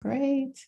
Great.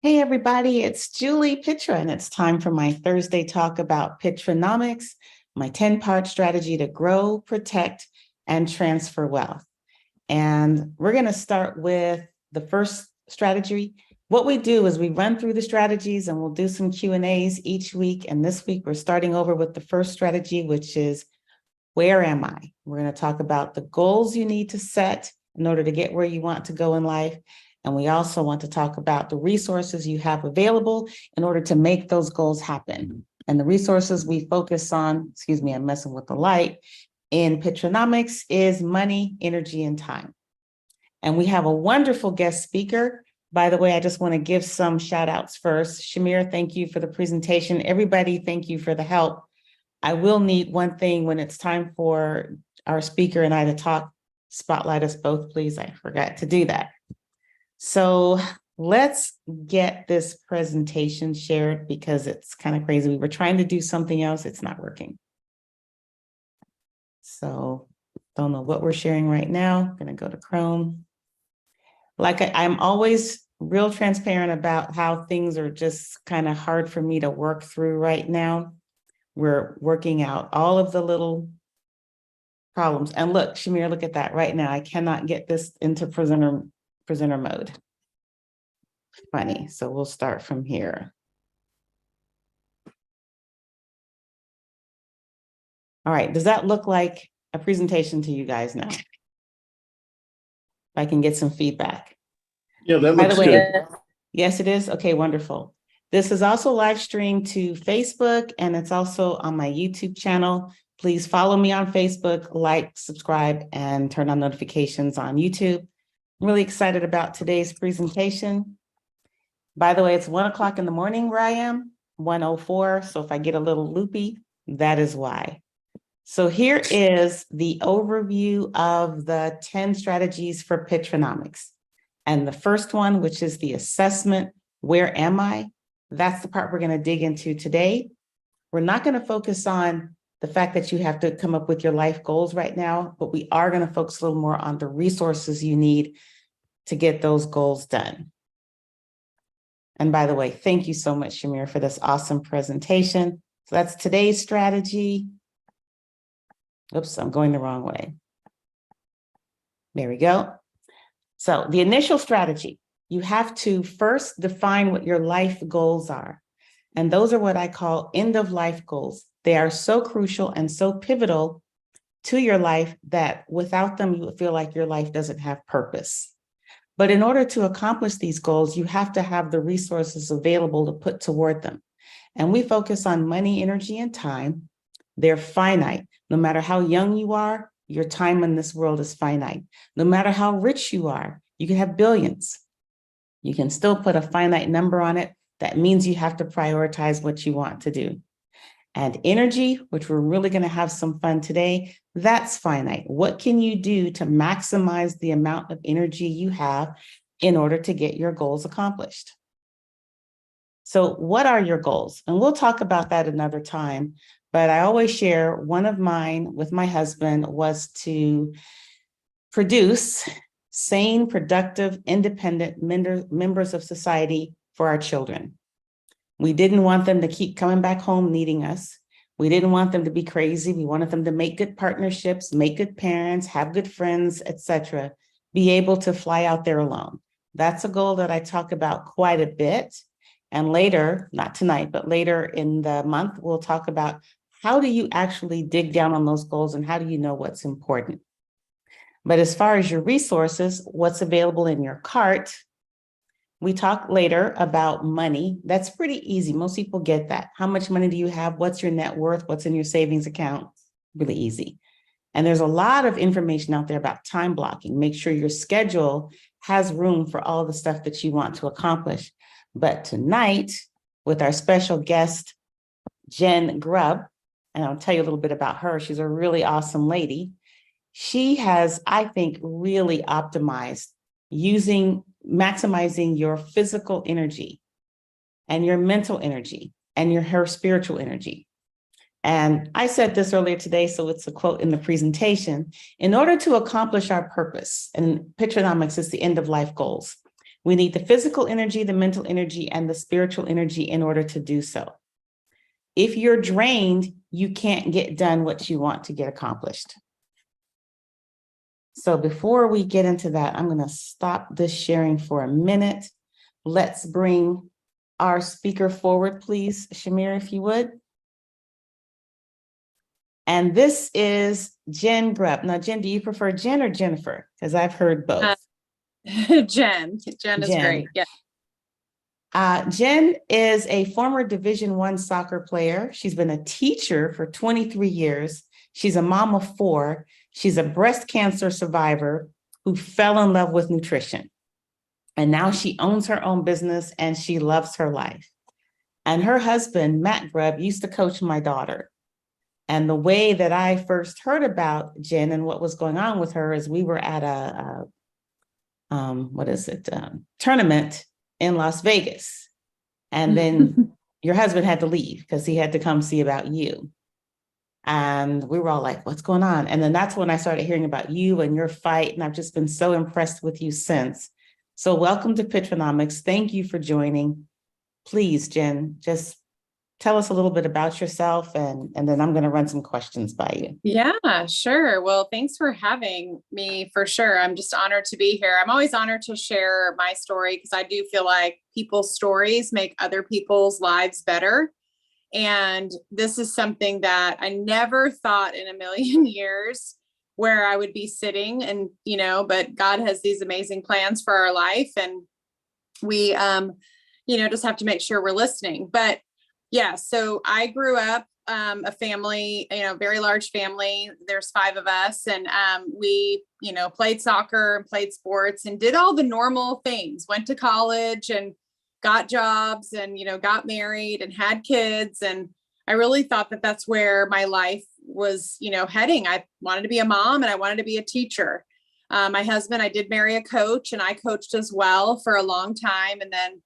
Hey, everybody, it's Juli Pitra, and it's time for my Thursday talk about Pitranomics, my 10-part strategy to grow, protect, and transfer wealth. And we're going to start with the first strategy. What we do is we run through the strategies and we'll do some Q&As each week. And this week, we're starting over with the first strategy, which is, where am I? We're going to talk about the goals you need to set in order to get where you want to go in life. And we also want to talk about the resources you have available in order to make those goals happen. And the resources we focus on, excuse me, I'm messing with the light, in Pitranomics is money, energy, and time. And we have a wonderful guest speaker. By the way, I just want to give some shout outs first. Shamir, thank you for the presentation. Everybody, thank you for the help. I will need one thing when it's time for our speaker and I to talk. Spotlight us both, please. I forgot to do that. So let's get this presentation shared because it's kind of crazy. We were trying to do something else. It's not working. So don't know what we're sharing right now. I'm going to go to Chrome. Like I'm always real transparent about how things are just kind of hard for me to work through right now. We're working out all of the little problems. And look, Shamir, look at that right now. I cannot get this into presenter mode. Funny. So we'll start from here. All right. Does that look like a presentation to you guys now? If I can get some feedback. Yeah, that looks good. Yes, it is. Okay, wonderful. This is also live streamed to Facebook and it's also on my YouTube channel. Please follow me on Facebook, like, subscribe, and turn on notifications on YouTube. I'm really excited about today's presentation. By the way, it's 1 o'clock in the morning where I am, 1:04. So if I get a little loopy, that is why. So here is the overview of the 10 strategies for Pitranomics. And the first one, which is the assessment, where am I? That's the part we're going to dig into today. We're not going to focus on the fact that you have to come up with your life goals right now, but we are going to focus a little more on the resources you need to get those goals done. And by the way, thank you so much, Shamir, for this awesome presentation. So that's today's strategy. Oops, I'm going the wrong way. There we go. So the initial strategy, you have to first define what your life goals are. And those are what I call end of life goals. They are so crucial and so pivotal to your life that without them, you feel like your life doesn't have purpose. But in order to accomplish these goals, you have to have the resources available to put toward them. And we focus on money, energy, and time. They're finite. No matter how young you are, your time in this world is finite. No matter how rich you are, you can have billions. You can still put a finite number on it. That means you have to prioritize what you want to do. And energy, which we're really going to have some fun today, that's finite. What can you do to maximize the amount of energy you have in order to get your goals accomplished? So what are your goals? And we'll talk about that another time. But I always share one of mine with my husband was to produce sane, productive, independent members of society for our children. We didn't want them to keep coming back home needing us. We didn't want them to be crazy. We wanted them to make good partnerships, make good parents, have good friends, etc. Be able to fly out there alone. That's a goal that I talk about quite a bit. And later, not tonight, but later in the month, we'll talk about how do you actually dig down on those goals and how do you know what's important? But as far as your resources, what's available in your cart, we talk later about money. That's pretty easy. Most people get that. How much money do you have? What's your net worth? What's in your savings account? Really easy. And there's a lot of information out there about time blocking. Make sure your schedule has room for all the stuff that you want to accomplish. But tonight, with our special guest, Jen Grub, and I'll tell you a little bit about her. She's a really awesome lady. She has, I think, really optimized maximizing your physical energy and your mental energy and her spiritual energy. And I said this earlier today, so it's a quote in the presentation. In order to accomplish our purpose, and Pitranomics is the end of life goals, we need the physical energy, the mental energy, and the spiritual energy in order to do so. If you're drained, you can't get done what you want to get accomplished. So before we get into that, I'm going to stop this sharing for a minute. Let's bring our speaker forward, please, Shamir, if you would. And this is Jen Grub. Now, Jen, do you prefer Jen or Jennifer? Because I've heard both. Jen is great. Yeah. Jen is a former Division I soccer player. She's been a teacher for 23 years. She's a mom of 4. She's a breast cancer survivor who fell in love with nutrition. And now she owns her own business and she loves her life. And her husband, Matt Grub, used to coach my daughter. And the way that I first heard about Jen and what was going on with her is we were at a tournament in Las Vegas. And then your husband had to leave because he had to come see about you. And we were all like, what's going on? And then that's when I started hearing about you and your fight. And I've just been so impressed with you since. So welcome to Pitranomics. Thank you for joining. Please, Jen, just tell us a little bit about yourself and then I'm going to run some questions by you. Yeah, sure. Well, thanks for having me for sure. I'm just honored to be here. I'm always honored to share my story because I do feel like people's stories make other people's lives better. And this is something that I never thought in a million years where I would be sitting and, but God has these amazing plans for our life. And we, just have to make sure we're listening. But yeah, so I grew up a family, very large family. There's 5 of us. And we, played soccer and played sports and did all the normal things, went to college and got jobs and, got married and had kids. And I really thought that that's where my life was, heading. I wanted to be a mom and I wanted to be a teacher. My husband, I did marry a coach and I coached as well for a long time. And then,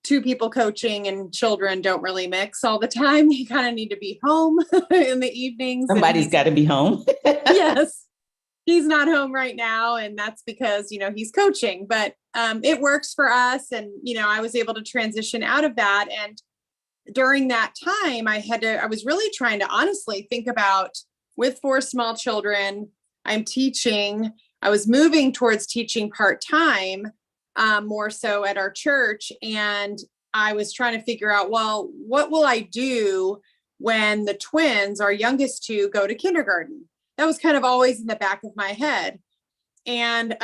2 people coaching and children don't really mix all the time. You kind of need to be home in the evenings. Somebody's got to be home. Yes. He's not home right now. And that's because, he's coaching, but it works for us. And, I was able to transition out of that. And during that time, I was really trying to honestly think about with 4 small children, I'm teaching, I was moving towards teaching part-time, more so at our church. And I was trying to figure out, well, what will I do when the twins, our youngest 2, go to kindergarten? That was kind of always in the back of my head. And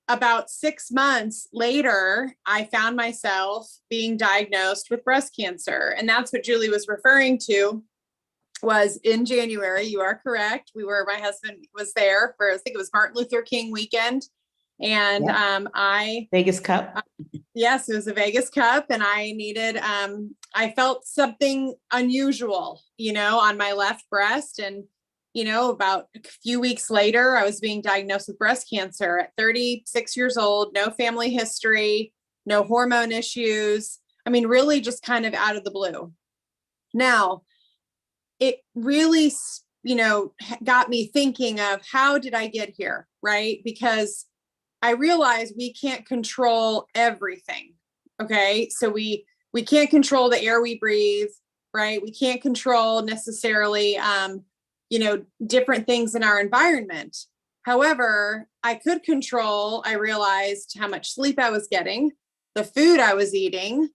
about 6 months later, I found myself being diagnosed with breast cancer. And that's what Julie was referring to, was in January. You are correct. My husband was there for, I think it was Martin Luther King weekend. And Vegas Cup. Yes, it was a Vegas Cup. And I needed, I felt something unusual, on my left breast. And about a few weeks later, I was being diagnosed with breast cancer at 36 years old, no family history, no hormone issues. I mean, really just kind of out of the blue. Now, it really, got me thinking of how did I get here, right? Because I realized we can't control everything. Okay. So we can't control the air we breathe, right? We can't control necessarily, different things in our environment. However, I could control, I realized how much sleep I was getting, the food I was eating,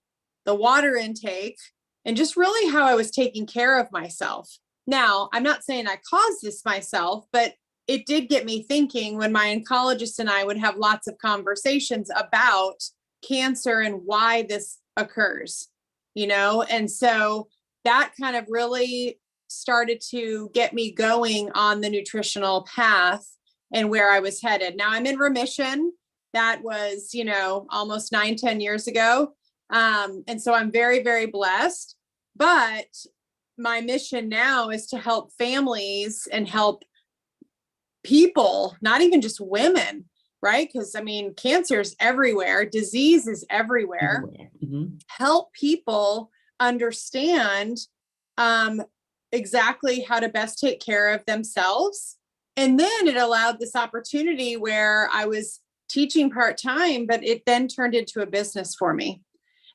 the water intake, and just really how I was taking care of myself. Now, I'm not saying I caused this myself, but it did get me thinking when my oncologist and I would have lots of conversations about cancer and why this occurs, and so that kind of really started to get me going on the nutritional path and where I was headed. Now I'm in remission. That was, almost 9-10 years ago. And so I'm very, very blessed, but my mission now is to help families and help people, not even just women, right? Because cancer is everywhere. Disease is everywhere. Mm-hmm. Help people understand exactly how to best take care of themselves. And then it allowed this opportunity where I was teaching part-time, but it then turned into a business for me.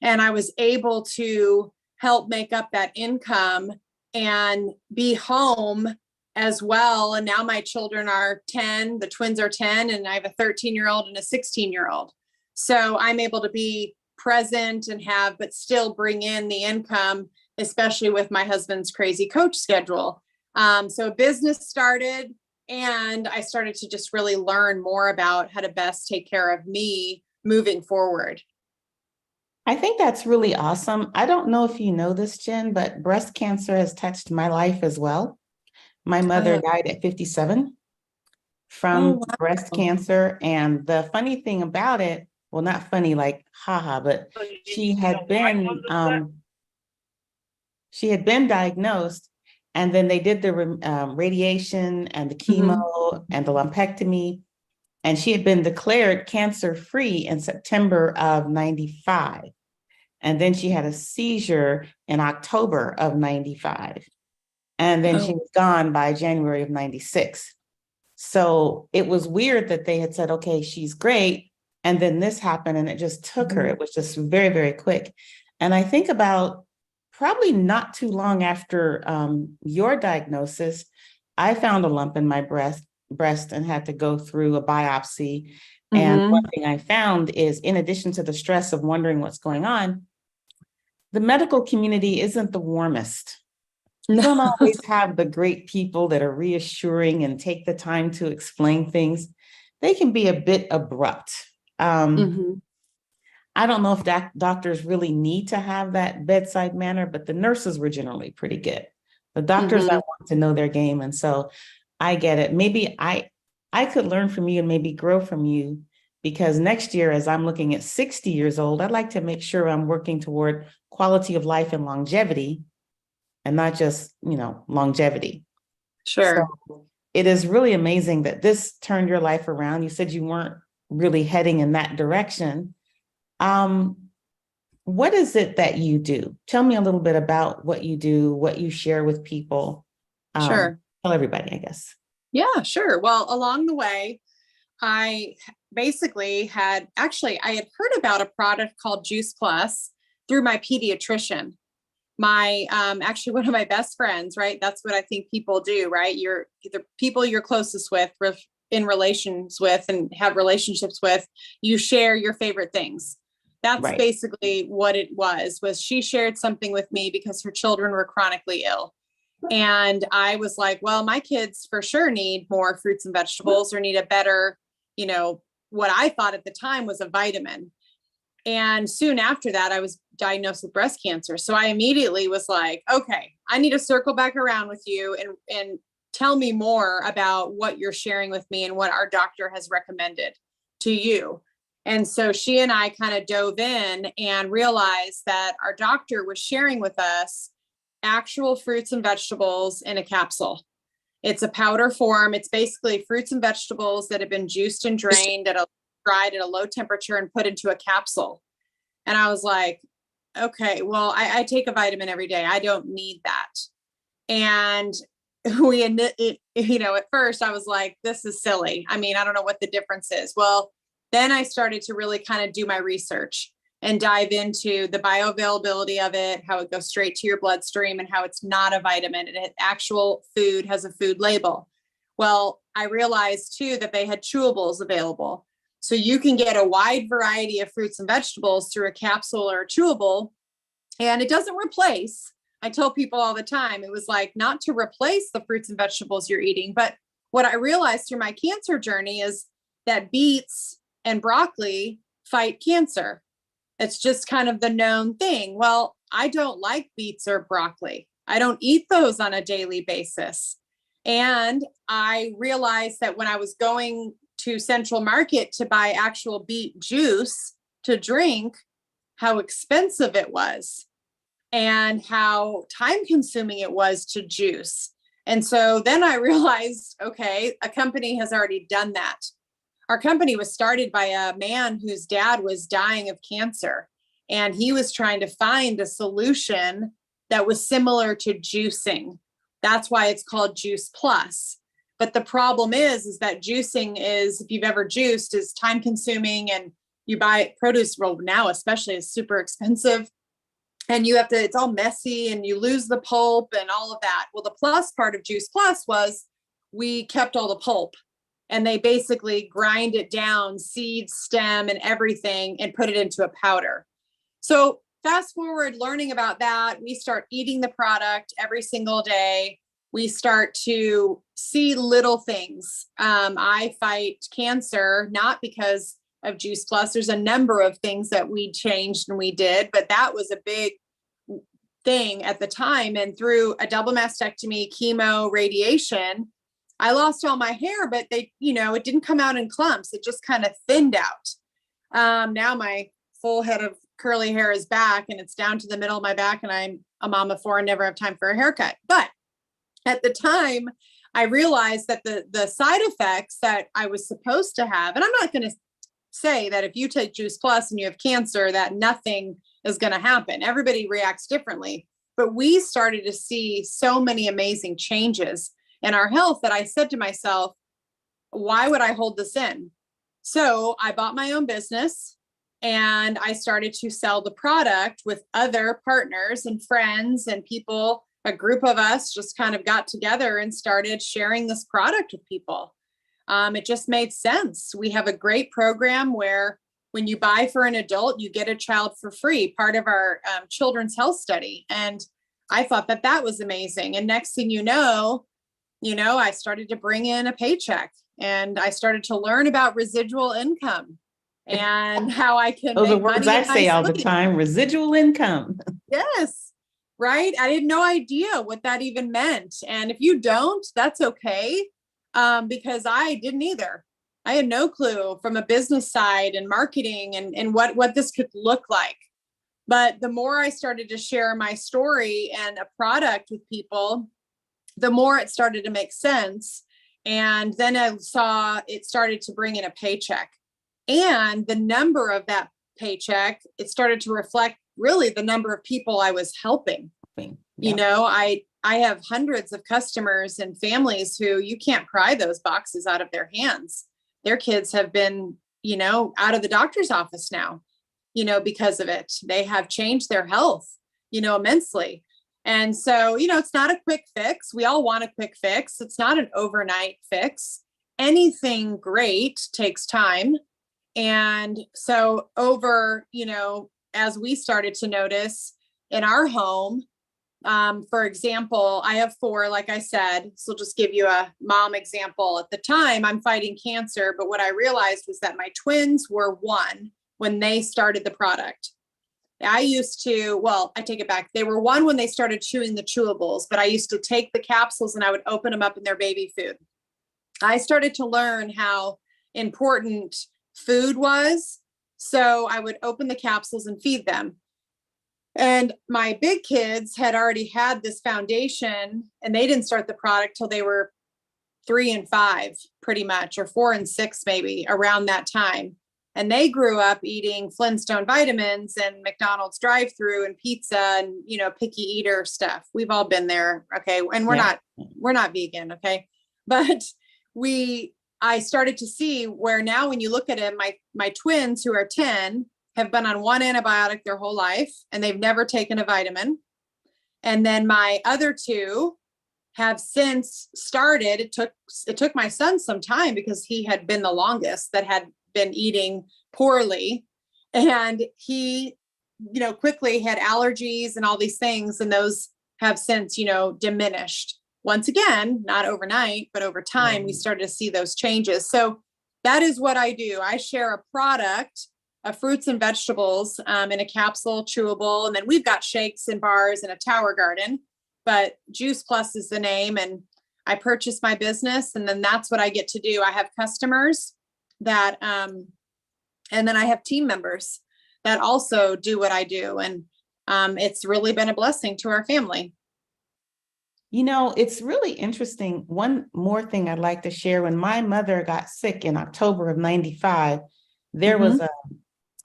And I was able to help make up that income and be home as well. And now my children are 10, the twins are 10, and I have a 13-year-old and a 16-year-old. So I'm able to be present and but still bring in the income, especially with my husband's crazy coach schedule. So a business started, and I started to just really learn more about how to best take care of me moving forward. I think that's really awesome. I don't know if you know this, Jen, but breast cancer has touched my life as well. My mother died at 57 from breast cancer. And the funny thing about it, well, not funny, like, haha, but she had been diagnosed, and then they did the radiation and the chemo and the lumpectomy. And she had been declared cancer-free in September of 95. And then she had a seizure in October of 95. And then she was gone by January of 96. So it was weird that they had said, okay, she's great. And then this happened, and it just took her. It was just very, very quick. And I think about probably not too long after your diagnosis, I found a lump in my breast and had to go through a biopsy. And one thing I found is, in addition to the stress of wondering what's going on, the medical community isn't the warmest. You don't always have the great people that are reassuring and take the time to explain things. They can be a bit abrupt. I don't know if doctors really need to have that bedside manner, but the nurses were generally pretty good. The doctors, I want to know their game. And so I get it. Maybe I could learn from you and maybe grow from you, because next year, as I'm looking at 60 years old, I'd like to make sure I'm working toward quality of life and longevity, and not just, longevity. Sure. So it is really amazing that this turned your life around. You said you weren't really heading in that direction. What is it that you do? Tell me a little bit about what you do, what you share with people. Sure. Tell everybody, I guess. Yeah, sure. Well, along the way, I basically I had heard about a product called JuicePlus through my pediatrician. Actually one of my best friends, right? That's what I think people do, right? You're the people you're closest with, in relations with, and have relationships with, you share your favorite things. That's basically what it was she shared something with me because her children were chronically ill. And I was like, well, my kids for sure need more fruits and vegetables, or need a better, what I thought at the time was a vitamin. And soon after that, I was diagnosed with breast cancer. So I immediately was like, okay, I need to circle back around with you and tell me more about what you're sharing with me and what our doctor has recommended to you. And so she and I kind of dove in and realized that our doctor was sharing with us actual fruits and vegetables in a capsule. It's a powder form. It's basically fruits and vegetables that have been juiced and drained dried at a low temperature and put into a capsule. And I was like, okay, well, I take a vitamin every day. I don't need that. And at first I was like, this is silly. I don't know what the difference is. Well, then I started to really kind of do my research and dive into the bioavailability of it, how it goes straight to your bloodstream, and how it's not a vitamin. And actual food has a food label. Well, I realized too that they had chewables available. So you can get a wide variety of fruits and vegetables through a capsule or a chewable, and it doesn't replace. I tell people all the time, it was like not to replace the fruits and vegetables you're eating, but what I realized through my cancer journey is that beets and broccoli fight cancer. It's just kind of the known thing. Well, I don't like beets or broccoli. I don't eat those on a daily basis. And I realized that when I was going to Central Market to buy actual beet juice to drink, how expensive it was and how time consuming it was to juice. And so then I realized, okay, a company has already done that. Our company was started by a man whose dad was dying of cancer, and he was trying to find a solution that was similar to juicing. That's why it's called JuicePlus. But the problem is that juicing is, if you've ever juiced, is time consuming, and you buy produce, well, now especially, is super expensive. And you have to, it's all messy and you lose the pulp and all of that. Well, the plus part of JuicePlus was we kept all the pulp, and they basically grind it down, seed, stem, and everything, and put it into a powder. So fast forward, learning about that, we start eating the product every single day. We start to see little things. I fight cancer, not because of JuicePlus. There's a number of things that we changed and we did, but that was a big thing at the time. And through a double mastectomy, chemo, radiation, I lost all my hair, but they, it didn't come out in clumps. It just kind of thinned out. Now my full head of curly hair is back, and it's down to the middle of my back, and I'm a mom of 4 and never have time for a haircut. But at the time, I realized that the side effects that I was supposed to have, and I'm not going to say that if you take JuicePlus and you have cancer, that nothing is going to happen. Everybody reacts differently. But we started to see so many amazing changes in our health that I said to myself, why would I hold this in? So I bought my own business, and I started to sell the product with other partners and friends and people. A group of us just kind of got together and started sharing this product with people. It just made sense. We have a great program where when you buy for an adult, you get a child for free, part of our children's health study. And I thought that that was amazing. And next thing you know, I started to bring in a paycheck, and I started to learn about residual income and how I can those make are words money I say all the time, residual income. Yes. Right. I had no idea what that even meant. And if you don't, that's okay. Because I didn't either. I had no clue from a business side and marketing and what this could look like. But the more I started to share my story and a product with people, the more it started to make sense. And then I saw it started to bring in a paycheck, and the number of that paycheck, it started to reflect really the number of people I was helping. Yeah. I have hundreds of customers and families who you can't pry those boxes out of their hands. Their kids have been, out of the doctor's office now, because of it. They have changed their health, immensely. And so, it's not a quick fix. We all want a quick fix. It's not an overnight fix. Anything great takes time. And so over, as we started to notice in our home, for example, I have 4, like I said, so I'll just give you a mom example. At the time, I'm fighting cancer, but what I realized was that my twins were 1 when they started the product. I take it back. They were 1 when they started chewing the chewables, but I used to take the capsules and I would open them up in their baby food. I started to learn how important food was. So I would open the capsules and feed them. And my big kids had already had this foundation, and they didn't start the product till they were 3 and 5, pretty much, or 4 and 6, maybe around that time. And they grew up eating Flintstone vitamins and McDonald's drive-through and pizza and, picky eater stuff. We've all been there. Okay. And we're not vegan. Okay. But I started to see where now when you look at it, my twins who are 10 have been on 1 antibiotic their whole life, and they've never taken a vitamin. And then my other 2 have since started. It took my son some time because he had been the longest that had been eating poorly, and he, quickly had allergies and all these things. And those have since, diminished. once again, not overnight, but over time, we started to see those changes. So that is what I do. I share a product of fruits and vegetables in a capsule, chewable, and then we've got shakes and bars and a tower garden, but JuicePlus is the name, and I purchase my business, and then that's what I get to do. I have customers that, and then I have team members that also do what I do. And it's really been a blessing to our family. You know, it's really interesting. One more thing I'd like to share. When my mother got sick in October of 95, there was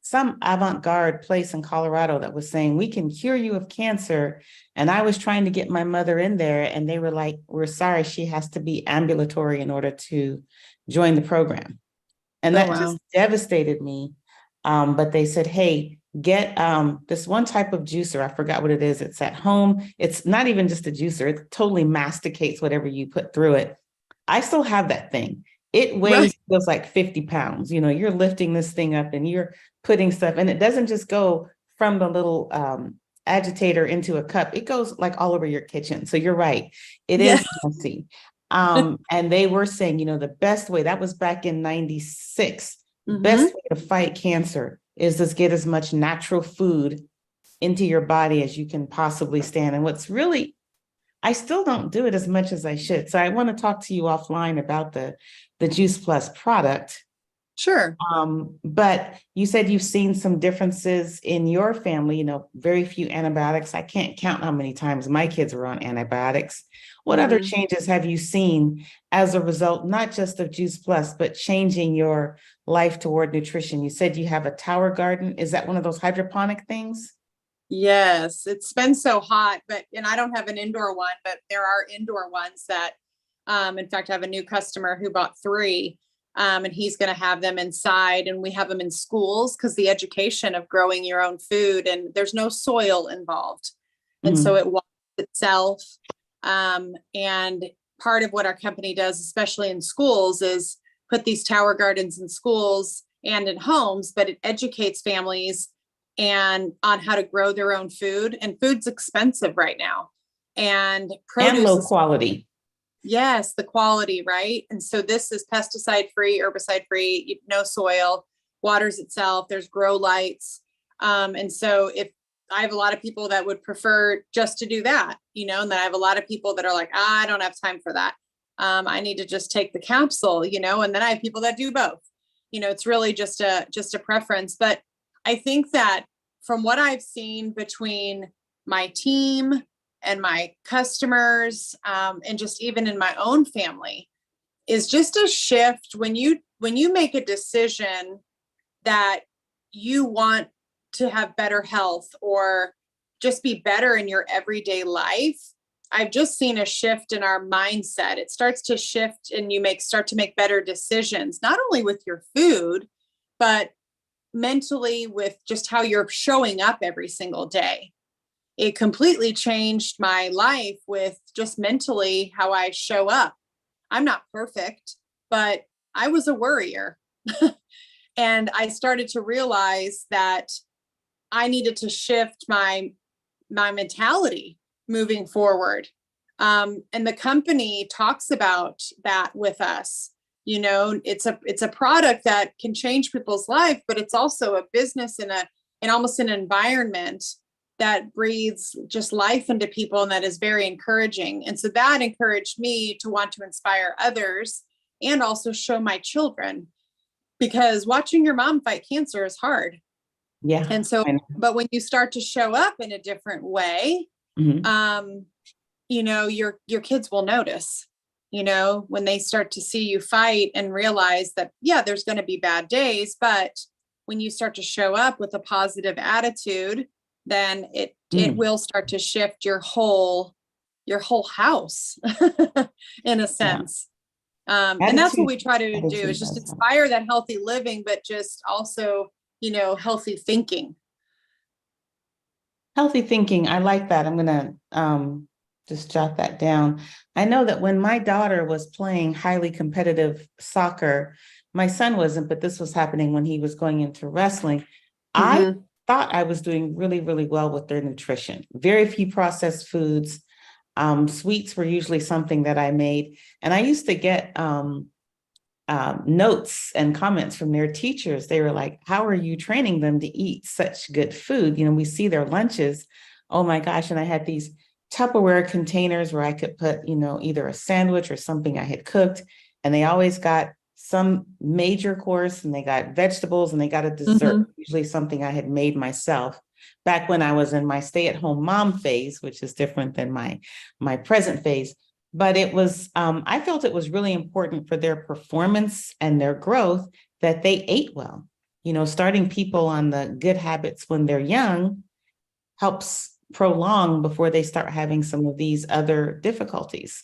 some avant-garde place in Colorado that was saying, we can cure you of cancer. And I was trying to get my mother in there, and they were like, we're sorry, she has to be ambulatory in order to join the program. And that just devastated me. But they said, hey, get this one type of juicer. I forgot what it is. It's at home. It's not even just a juicer. It totally masticates whatever you put through it. I still have that thing. It weighs, feels like 50 pounds. You know, you're lifting this thing up and you're putting stuff, and it doesn't just go from the little agitator into a cup. It goes like all over your kitchen. So you're right. It is messy. And they were saying, you know, the best way, that was back in 96, best way to fight cancer is to get as much natural food into your body as you can possibly stand. And what's really, I still don't do it as much as I should. So I want to talk to you offline about the JuicePlus product. Sure. But you said you've seen some differences in your family, you know, very few antibiotics. I can't count how many times my kids were on antibiotics. What other changes have you seen as a result, not just of JuicePlus, but changing your life toward nutrition? You said you have a tower garden. Is that one of those hydroponic things? Yes, it's been so hot, and I don't have an indoor one, but there are indoor ones that, in fact, I have a new customer who bought 3, and he's going to have them inside, and we have them in schools because the education of growing your own food, and there's no soil involved. And so it waters itself. And part of what our company does, especially in schools, is put these tower gardens in schools and in homes, but it educates families and on how to grow their own food. And food's expensive right now. And produce and low quality. Yes, the quality, right? And so this is pesticide free, herbicide free, no soil, waters itself. There's grow lights. And so if I have a lot of people that would prefer just to do that, you know, and then I have a lot of people that are like, I don't have time for that. I need to just take the capsule, you know, and then I have people that do both. You know, it's really just a preference. But I think that from what I've seen between my team and my customers, and just even in my own family, is just a shift when you make a decision that you want to have better health or just be better in your everyday life. I've just seen a shift in our mindset. It starts to shift and you start to make better decisions, not only with your food, but mentally with just how you're showing up every single day. It completely changed my life with just mentally how I show up. I'm not perfect, but I was a worrier. And I started to realize that I needed to shift my mentality moving forward. And the company talks about that with us. You know, it's a product that can change people's life, but it's also a business and almost an environment that breathes just life into people, and that is very encouraging. And so that encouraged me to want to inspire others and also show my children, because watching your mom fight cancer is hard. Yeah. And so, but when you start to show up in a different way, you know, your kids will notice, you know, when they start to see you fight and realize that, yeah, there's going to be bad days, but when you start to show up with a positive attitude, then it will start to shift your whole house in a sense. And that's what we try to do, is just inspire that healthy living, but just also, you know, healthy thinking. Healthy thinking. I like that. I'm going to just jot that down. I know that when my daughter was playing highly competitive soccer, my son wasn't, but this was happening when he was going into wrestling. I thought I was doing really, really well with their nutrition. Very few processed foods. Sweets were usually something that I made. And I used to get notes and comments from their teachers. They were like, how are you training them to eat such good food? You know, we see their lunches. Oh my gosh. And I had these Tupperware containers where I could put, you know, either a sandwich or something I had cooked. And they always got some major course, and they got vegetables, and they got a dessert, usually something I had made myself back when I was in my stay-at-home mom phase, which is different than my present phase. But it was, I felt it was really important for their performance and their growth that they ate well. You know, starting people on the good habits when they're young helps prolong before they start having some of these other difficulties.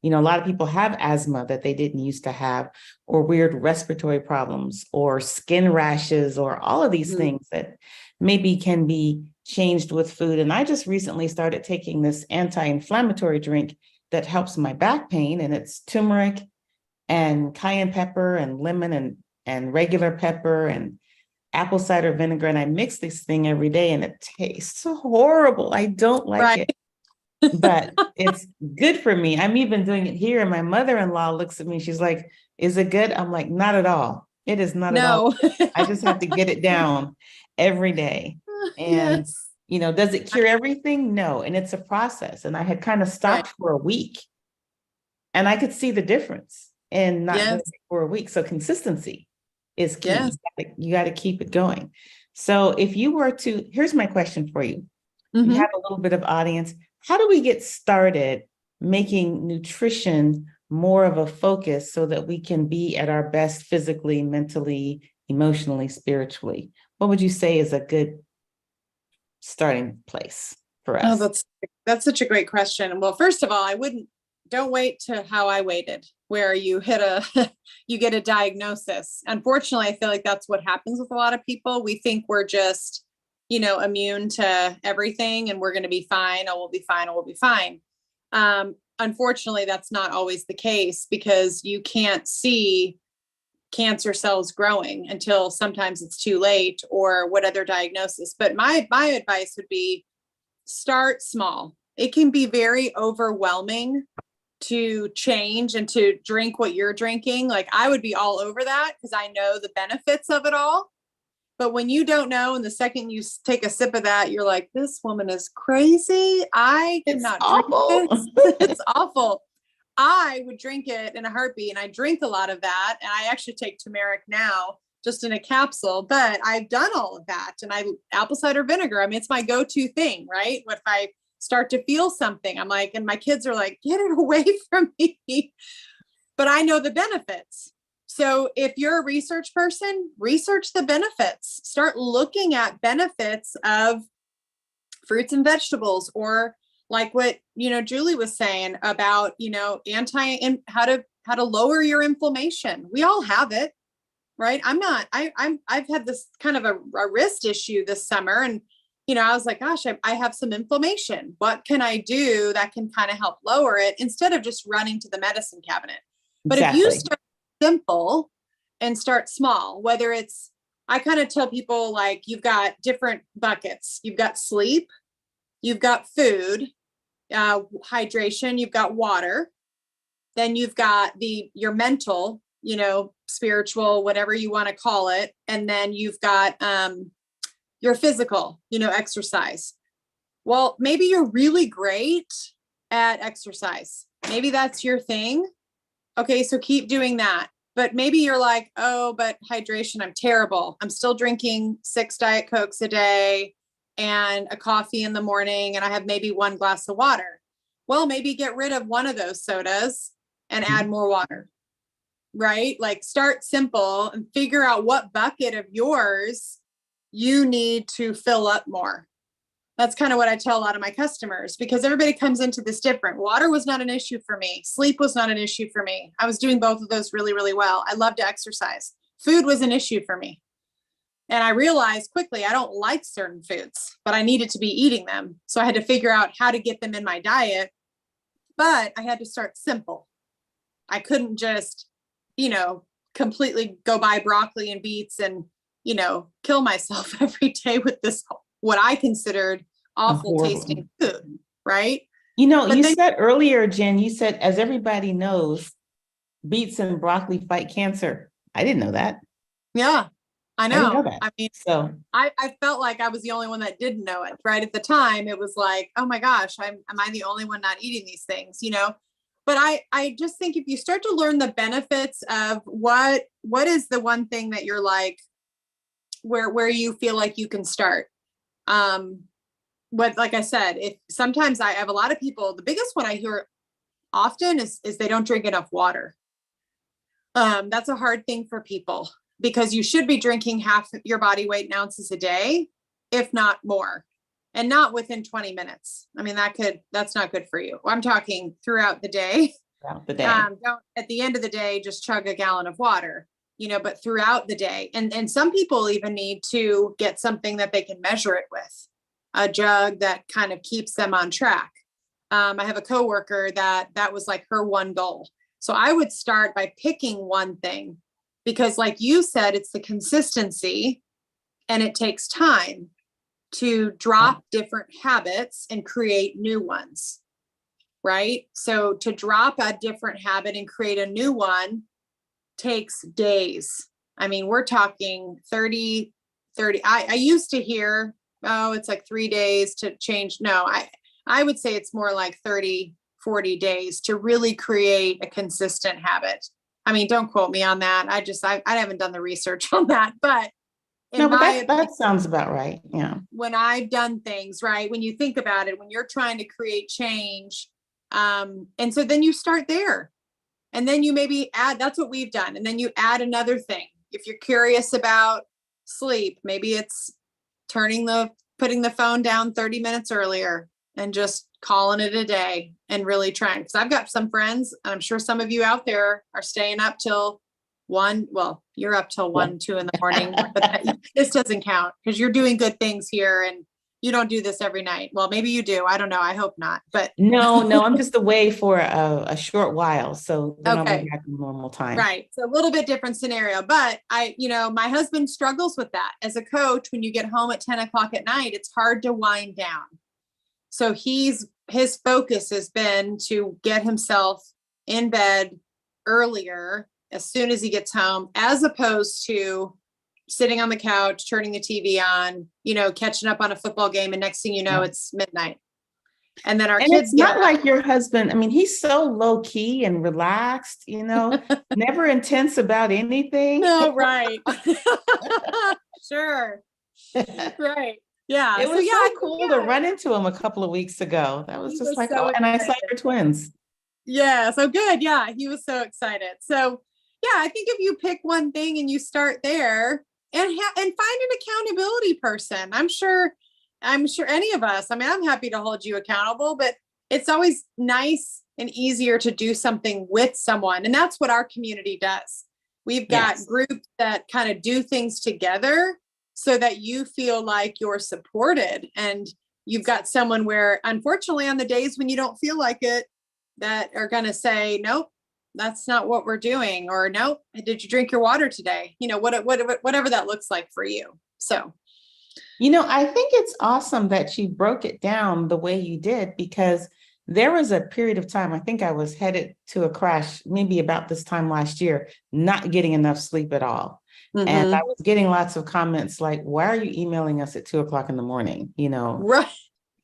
You know, a lot of people have asthma that they didn't used to have, or weird respiratory problems, or skin rashes, or all of these things that maybe can be changed with food. And I just recently started taking this anti-inflammatory drink that helps my back pain, and it's turmeric and cayenne pepper and lemon and regular pepper and apple cider vinegar. And I mix this thing every day, and it tastes horrible. I don't like it. But it's good for me. I'm even doing it here. And my mother-in-law looks at me. She's like, is it good? I'm like, not at all. It is not at all. I just have to get it down every day. And, you know, does it cure everything? No. And it's a process. And I had kind of stopped for a week, and I could see the difference in not doing it for a week. So consistency is key. You got to keep it going. So if you were to, here's my question for you. You have a little bit of audience. How do we get started making nutrition more of a focus so that we can be at our best physically, mentally, emotionally, spiritually? What would you say is a good starting place for us? Oh, that's such a great question. Well, first of all, don't wait to how I waited, where you you get a diagnosis. Unfortunately, I feel like that's what happens with a lot of people. We think we're just, you know, immune to everything and we're going to be fine. Oh, we'll be fine. Oh, we'll be fine. Unfortunately, that's not always the case, because you can't see cancer cells growing until sometimes it's too late, or what other diagnosis. But my advice would be, start small. It can be very overwhelming to change and to drink what you're drinking. Like, I would be all over that because I know the benefits of it all. But when you don't know, and the second you take a sip of that, you're like, this woman is crazy. I cannot drink it. It's awful. I would drink it in a heartbeat, and I drink a lot of that. And I actually take turmeric now, just in a capsule, but I've done all of that. And apple cider vinegar, I mean, it's my go-to thing, right? If I start to feel something, I'm like, and my kids are like, get it away from me. But I know the benefits. So if you're a research person, research the benefits. Start looking at benefits of fruits and vegetables, or like what, you know, Julie was saying about, you know, how to lower your inflammation. We all have it, right? I've had this kind of a wrist issue this summer, and, you know, I was like, gosh, I have some inflammation. What can I do that can kind of help lower it, instead of just running to the medicine cabinet? But if you start simple and start small, whether it's, I kind of tell people, like, you've got different buckets. You've got sleep, you've got food, hydration, you've got water, then you've got your mental, you know, spiritual, whatever you want to call it. And then you've got your physical, you know, exercise. Well, maybe you're really great at exercise. Maybe that's your thing. Okay, so keep doing that. But maybe you're like, oh, but hydration, I'm terrible. I'm still drinking 6 Diet Cokes a day and a coffee in the morning, and I have maybe 1 glass of water. Well, maybe get rid of one of those sodas and add more water, right? Like, start simple and figure out what bucket of yours you need to fill up more. That's kind of what I tell a lot of my customers, because everybody comes into this different. Water was not an issue for me. Sleep was not an issue for me. I was doing both of those really, really well. I love to exercise. Food was an issue for me. And I realized quickly, I don't like certain foods, but I needed to be eating them. So I had to figure out how to get them in my diet, but I had to start simple. I couldn't just, you know, completely go buy broccoli and beets and, you know, kill myself every day with this, what I considered awful tasting food, right? You know, But you then, said earlier, Jen, you said, as everybody knows, beets and broccoli fight cancer. I didn't know that. yeah, I I didn't know know. that. I mean, So, I felt like I was the only one that didn't know it, right? At the time, it was like, oh my gosh, am I the only one not eating these things, you know? But I just think if you start to learn the benefits of what is the one thing that you're like, where you feel like you can start. What, like I said, if sometimes I have a lot of people, the biggest one I hear often is they don't drink enough water. That's a hard thing for people because you should be drinking half your body weight in ounces a day, if not more, and not within 20 minutes. I mean, that's not good for you. I'm talking throughout the day. throughout the day. Don't at the end of the day, just chug a gallon of water, you know, but throughout the day. And some people even need to get something that they can measure it with, a jug that kind of keeps them on track. I have a coworker that was like her one goal. So I would start by picking one thing because like you said, it's the consistency and it takes time to drop different habits and create new ones, right? So to drop a different habit and create a new one takes days. I mean, we're talking 30. I used to hear, oh, it's like 3 days to change. No, I would say it's more like 30, 40 days to really create a consistent habit. I mean, don't quote me on that. I haven't done the research on that, but that sounds about right. Yeah. When I've done things, right, when you think about it, when you're trying to create change, and so then you start there and then you maybe add, that's what we've done. And then you add another thing. If you're curious about sleep, maybe it's putting the phone down 30 minutes earlier and just calling it a day and really trying. Because I've got some friends, and I'm sure some of you out there are staying up till 1. Well, you're up till 1, 2 in the morning, but this doesn't count because you're doing good things here and you don't do this every night. Well, maybe you do. I don't know. I hope not. But no, I'm just away for a short while. So then I'll be back in normal time. Right. So a little bit different scenario, but my husband struggles with that. As a coach, when you get home at 10 o'clock at night, it's hard to wind down. So his focus has been to get himself in bed earlier as soon as he gets home, as opposed to sitting on the couch, turning the TV on, catching up on a football game. And next thing you know, it's midnight. And then our kids it's not like your husband. I mean, he's so low key and relaxed, never intense about anything. No, right. Sure. Right. Yeah. It was so cool to run into him a couple of weeks ago. That was just like, and I saw your twins. Yeah. So good. Yeah. He was so excited. So yeah, I think if you pick one thing and you start there and find an accountability person, I'm sure any of us, I mean, I'm happy to hold you accountable, but it's always nice and easier to do something with someone. And that's what our community does. We've got groups that kind of do things together so that you feel like you're supported, and you've got someone where, unfortunately, on the days when you don't feel like it, that are going to say, nope, that's not what we're doing. Or nope, did you drink your water today? Whatever that looks like for you. So, I think it's awesome that you broke it down the way you did, because there was a period of time, I think I was headed to a crash, maybe about this time last year, not getting enough sleep at all. Mm-hmm. And I was getting lots of comments like, why are you emailing us at 2 o'clock in the morning? Right.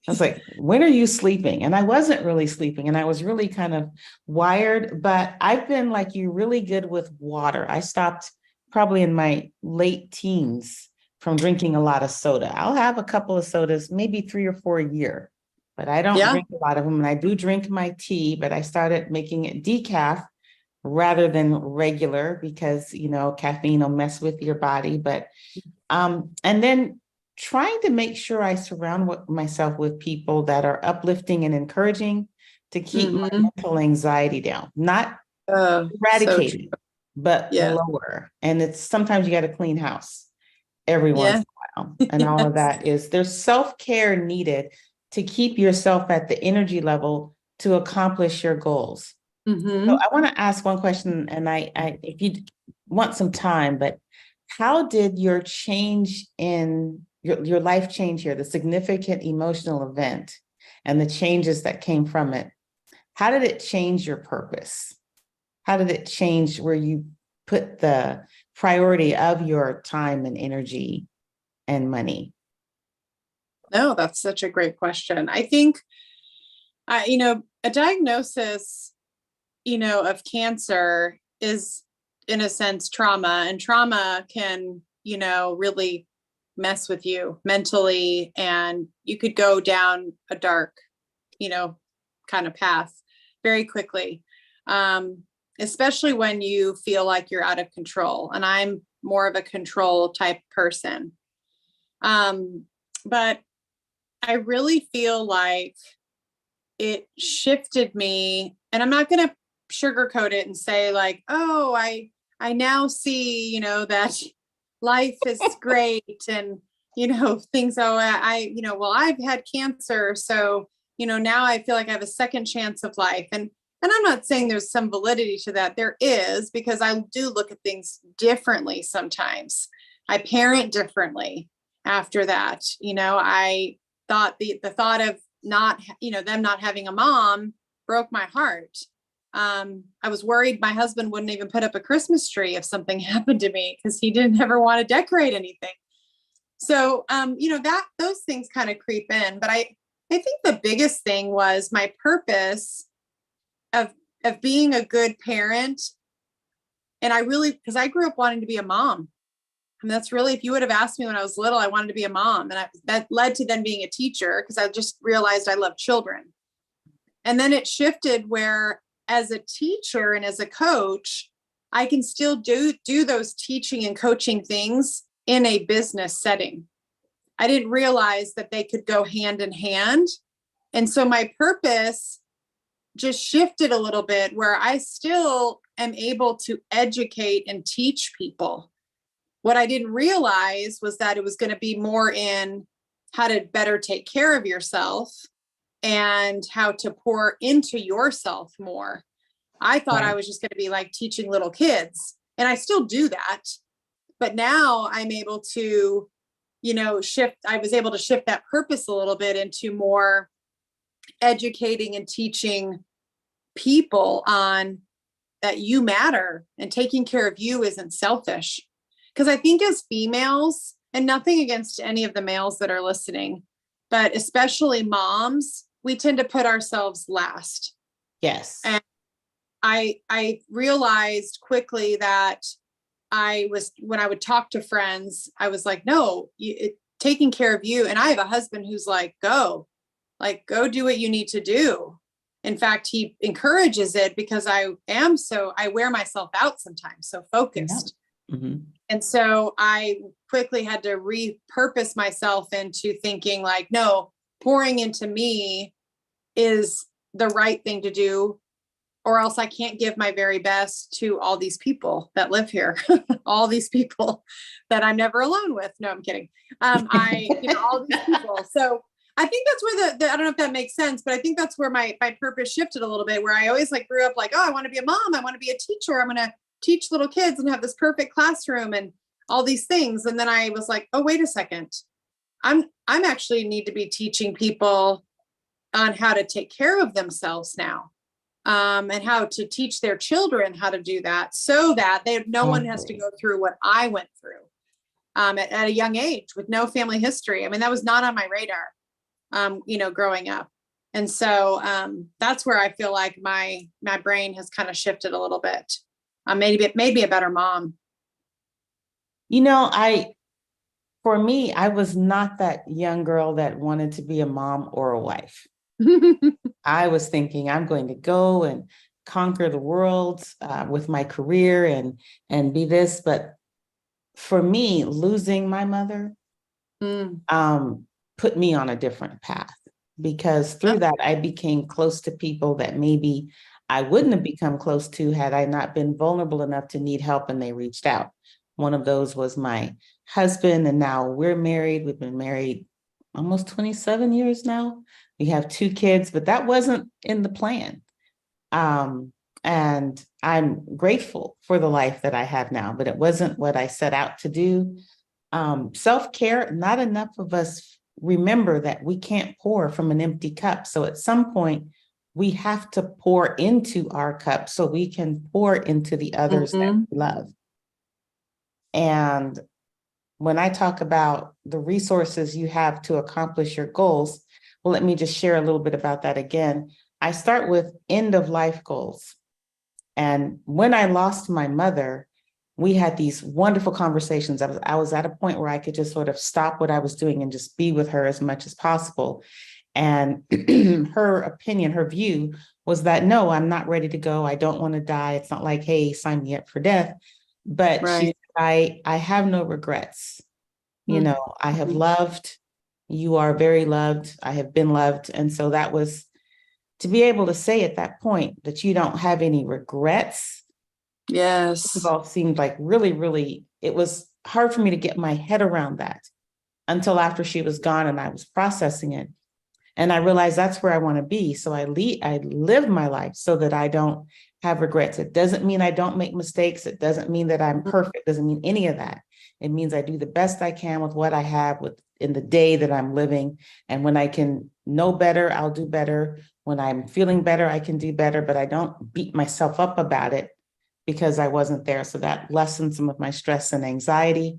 I was like, when are you sleeping? And I wasn't really sleeping, and I was really kind of wired, but I've been like you, really good with water. I stopped probably in my late teens from drinking a lot of soda. I'll have a couple of sodas, maybe 3 or 4 a year, but I don't drink a lot of them. And I do drink my tea, but I started making it decaf rather than regular because, caffeine will mess with your body. But, and then trying to make sure I surround myself with people that are uplifting and encouraging to keep my mental anxiety down, not eradicated, but lower. And it's sometimes you got to clean house every once in a while. And all of that there's self-care needed to keep yourself at the energy level to accomplish your goals. Mm-hmm. So I want to ask one question, and I if you want some time, but how did your change in your life change here, the significant emotional event, and the changes that came from it, how did it change your purpose? How did it change where you put the priority of your time and energy and money? No, that's such a great question. I think, a diagnosis, of cancer is in a sense trauma, and trauma can, really mess with you mentally, and you could go down a dark, kind of path very quickly. Especially when you feel like you're out of control. And I'm more of a control type person. But I really feel like it shifted me, and I'm not going to sugarcoat it and say like, oh, I now see, that life is great and, things, well, I've had cancer. So, now I feel like I have a second chance of life. And I'm not saying there's some validity to that. There is, because I do look at things differently sometimes. I parent differently after that. I thought the thought of not, them not having a mom broke my heart. I was worried my husband wouldn't even put up a Christmas tree if something happened to me, because he didn't ever want to decorate anything. So, those things kind of creep in. But I think the biggest thing was my purpose of being a good parent. And because I grew up wanting to be a mom. And that's really, if you would have asked me when I was little, I wanted to be a mom. And that led to then being a teacher, because I just realized I love children. And then it shifted where, as a teacher and as a coach, I can still do those teaching and coaching things in a business setting. I didn't realize that they could go hand in hand. And so my purpose just shifted a little bit, where I still am able to educate and teach people. What I didn't realize was that it was going to be more in how to better take care of yourself and how to pour into yourself more. I thought I was just going to be like teaching little kids, and I still do that. But now I'm able to, shift. I was able to shift that purpose a little bit into more educating and teaching people on that you matter, and taking care of you isn't selfish. Because I think as females, and nothing against any of the males that are listening, but especially moms, we tend to put ourselves last. Yes. And I realized quickly that when I would talk to friends, I was like, no, taking care of you. And I have a husband who's like, go do what you need to do. In fact, he encourages it, because I wear myself out sometimes, so focused. Yeah. Mm-hmm. And so I quickly had to repurpose myself into thinking like, no, pouring into me is the right thing to do, or else I can't give my very best to all these people that live here, all these people that I'm never alone with. No, I'm kidding. All these people. So I think that's where I don't know if that makes sense, but I think that's where my purpose shifted a little bit, where I always grew up like, oh, I want to be a mom. I want to be a teacher. I'm going to teach little kids and have this perfect classroom and all these things. And then I was like, oh, wait a second. I'm actually need to be teaching people on how to take care of themselves now. And how to teach their children how to do that, so that no one has to go through what I went through at a young age with no family history. I mean, that was not on my radar, growing up. And so that's where I feel like my brain has kind of shifted a little bit. Maybe it made me a better mom. For me, I was not that young girl that wanted to be a mom or a wife. I was thinking I'm going to go and conquer the world with my career and be this. But for me, losing my mother put me on a different path, because through that, I became close to people that maybe I wouldn't have become close to had I not been vulnerable enough to need help and they reached out. One of those was my husband, and now we're married. We've been married almost 27 years now. We have 2 kids, but that wasn't in the plan. And I'm grateful for the life that I have now, but it wasn't what I set out to do. Self-care, not enough of us remember that we can't pour from an empty cup. So at some point, we have to pour into our cup so we can pour into the others that we love. And when I talk about the resources you have to accomplish your goals, well, let me just share a little bit about that again. I start with end of life goals. And when I lost my mother, we had these wonderful conversations. I was at a point where I could just sort of stop what I was doing and just be with her as much as possible. And her opinion, her view was that, no, I'm not ready to go. I don't want to die. It's not like, hey, sign me up for death. But she said, I have no regrets. You know, I have loved, you are very loved. I have been loved. And so that was to be able to say at that point that you don't have any regrets. Yes. It all seemed like really, really, it was hard for me to get my head around that until after she was gone and I was processing it. And I realized that's where I want to be. So I live my life so that I don't have regrets. It doesn't mean I don't make mistakes. It doesn't mean that I'm perfect. It doesn't mean any of that. It means I do the best I can with what I have in the day that I'm living. And when I can know better, I'll do better. When I'm feeling better, I can do better, but I don't beat myself up about it because I wasn't there. So that lessens some of my stress and anxiety.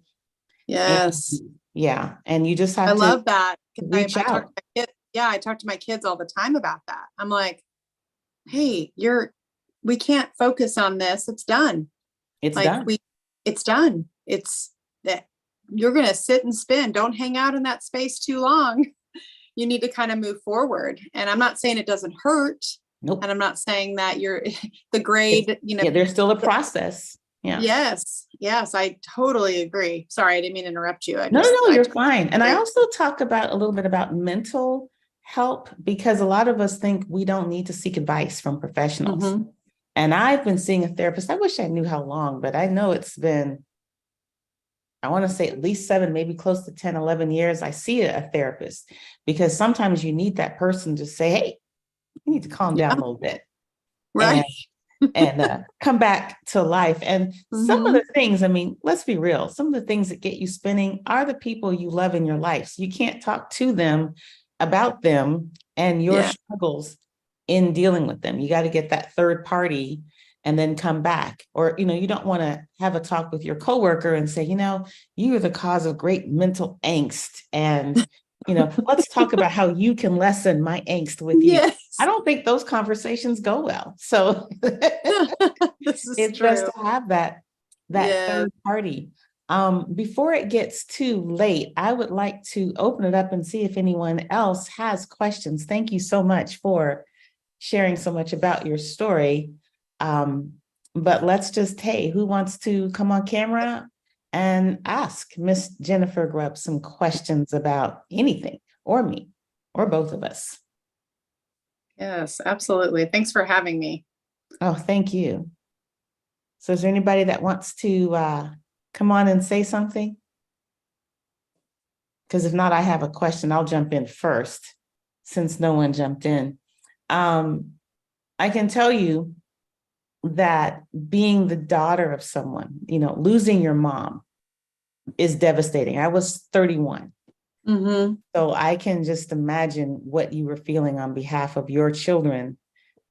Yes. And, yeah. And you just have I to love that. reach out. I talk to my kids all the time about that. I'm like, hey, we can't focus on this. It's done. It's like done. It's done. It's that you're going to sit and spin. Don't hang out in that space too long. You need to kind of move forward. And I'm not saying it doesn't hurt. Nope. And I'm not saying that you're the grade, Yeah, there's still a process. Yeah. Yes, I totally agree. Sorry, I didn't mean to interrupt you. No, you're fine. And I also talk about a little bit about mental help because a lot of us think we don't need to seek advice from professionals. And I've been seeing a therapist. I wish I knew how long, but I know it's been, I want to say at least 7, maybe close to 10, 11 years. I see a therapist because sometimes you need that person to say, hey, you need to calm down a little bit. Right. And come back to life. And some of the things, I mean, let's be real. Some of the things that get you spinning are the people you love in your life. So you can't talk to them about them and your struggles in dealing with them. You got to get that third party and then come back. Or, you don't want to have a talk with your coworker and say, you are the cause of great mental angst. And, let's talk about how you can lessen my angst with you. I don't think those conversations go well. So it's true. best to have that third party. Before it gets too late, I would like to open it up and see if anyone else has questions. Thank you so much for sharing so much about your story. But let's just, hey, who wants to come on camera and ask Miss Jennifer Grub some questions about anything or me or both of us? Yes, absolutely. Thanks for having me. Oh, thank you. So is there anybody that wants to come on and say something? Because if not, I have a question. I'll jump in first since no one jumped in. I can tell you that being the daughter of someone, losing your mom is devastating. I was 31. So I can just imagine what you were feeling on behalf of your children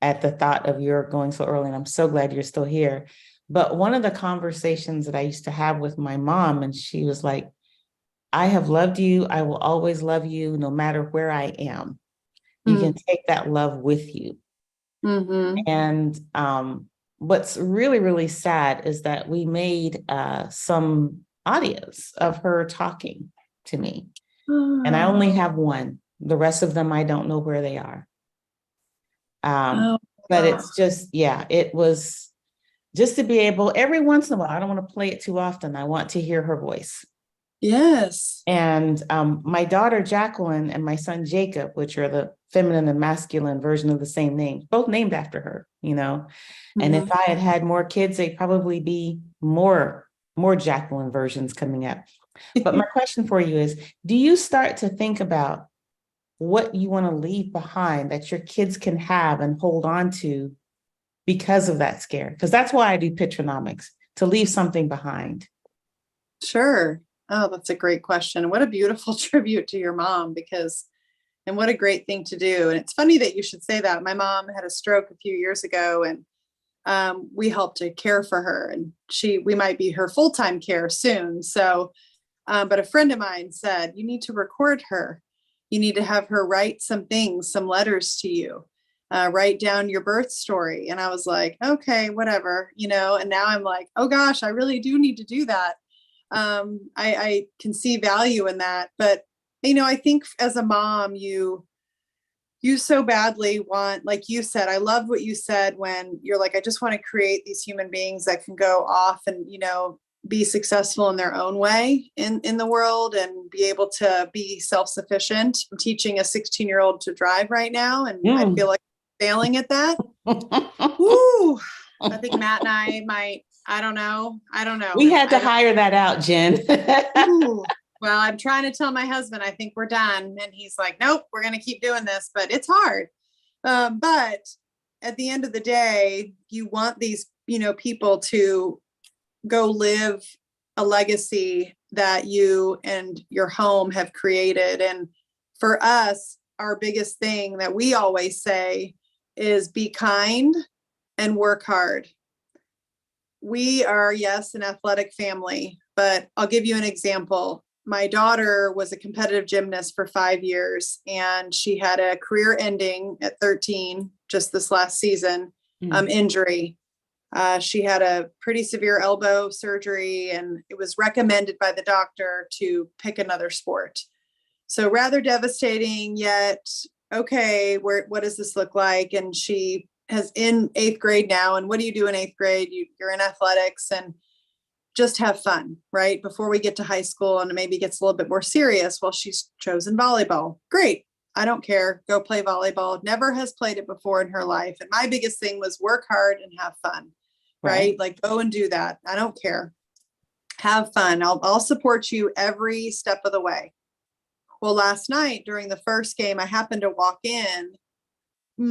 at the thought of your going so early. And I'm so glad you're still here. But one of the conversations that I used to have with my mom, and she was like, I have loved you. I will always love you no matter where I am. You can take that love with you. And what's really, really sad is that we made some audios of her talking to me. And I only have one. The rest of them, I don't know where they are. But it's just, it was just to be able, every once in a while, I don't want to play it too often. I want to hear her voice. Yes. And my daughter, Jacqueline, and my son, Jacob, which are the feminine and masculine version of the same name, both named after her, And if I had had more kids, they'd probably be more Jacqueline versions coming up. But my question for you is, do you start to think about what you want to leave behind that your kids can have and hold on to because of that scare? Because that's why I do Pitranomics, to leave something behind. Sure. Oh, that's a great question. What a beautiful tribute to your mom, and what a great thing to do. And it's funny that you should say that. My mom had a stroke a few years ago, and we helped to care for her, and we might be her full-time care soon. So, but a friend of mine said, you need to record her. You need to have her write some things, some letters to you, write down your birth story. And I was like, okay, whatever, and now I'm like, oh gosh, I really do need to do that. I can see value in that, but I think as a mom, you so badly want, like you said, I love what you said when you're like, I just want to create these human beings that can go off and, be successful in their own way in the world and be able to be self-sufficient. I'm teaching a 16-year-old to drive right now, and I feel like I'm failing at that. Woo! I think Matt and I might, I don't know. We had to hire that out, Jen. Well, I'm trying to tell my husband, I think we're done. And he's like, nope, we're going to keep doing this, but it's hard. But at the end of the day, you want these, people to go live a legacy that you and your home have created. And for us, our biggest thing that we always say is be kind and work hard. We are, yes, an athletic family, but I'll give you an example. My daughter was a competitive gymnast for 5 years, and she had a career ending at 13, just this last season, injury. She had a pretty severe elbow surgery, and it was recommended by the doctor to pick another sport. So rather devastating, yet, okay, what does this look like? And she has in 8th grade now. And what do you do in 8th grade? You're in athletics and just have fun, right? Before we get to high school and maybe gets a little bit more serious. Well, she's chosen volleyball. Great. I don't care. Go play volleyball. Never has played it before in her life. And my biggest thing was work hard and have fun, right? Like go and do that. I don't care. Have fun. I'll support you every step of the way. Well, last night during the first game, I happened to walk in.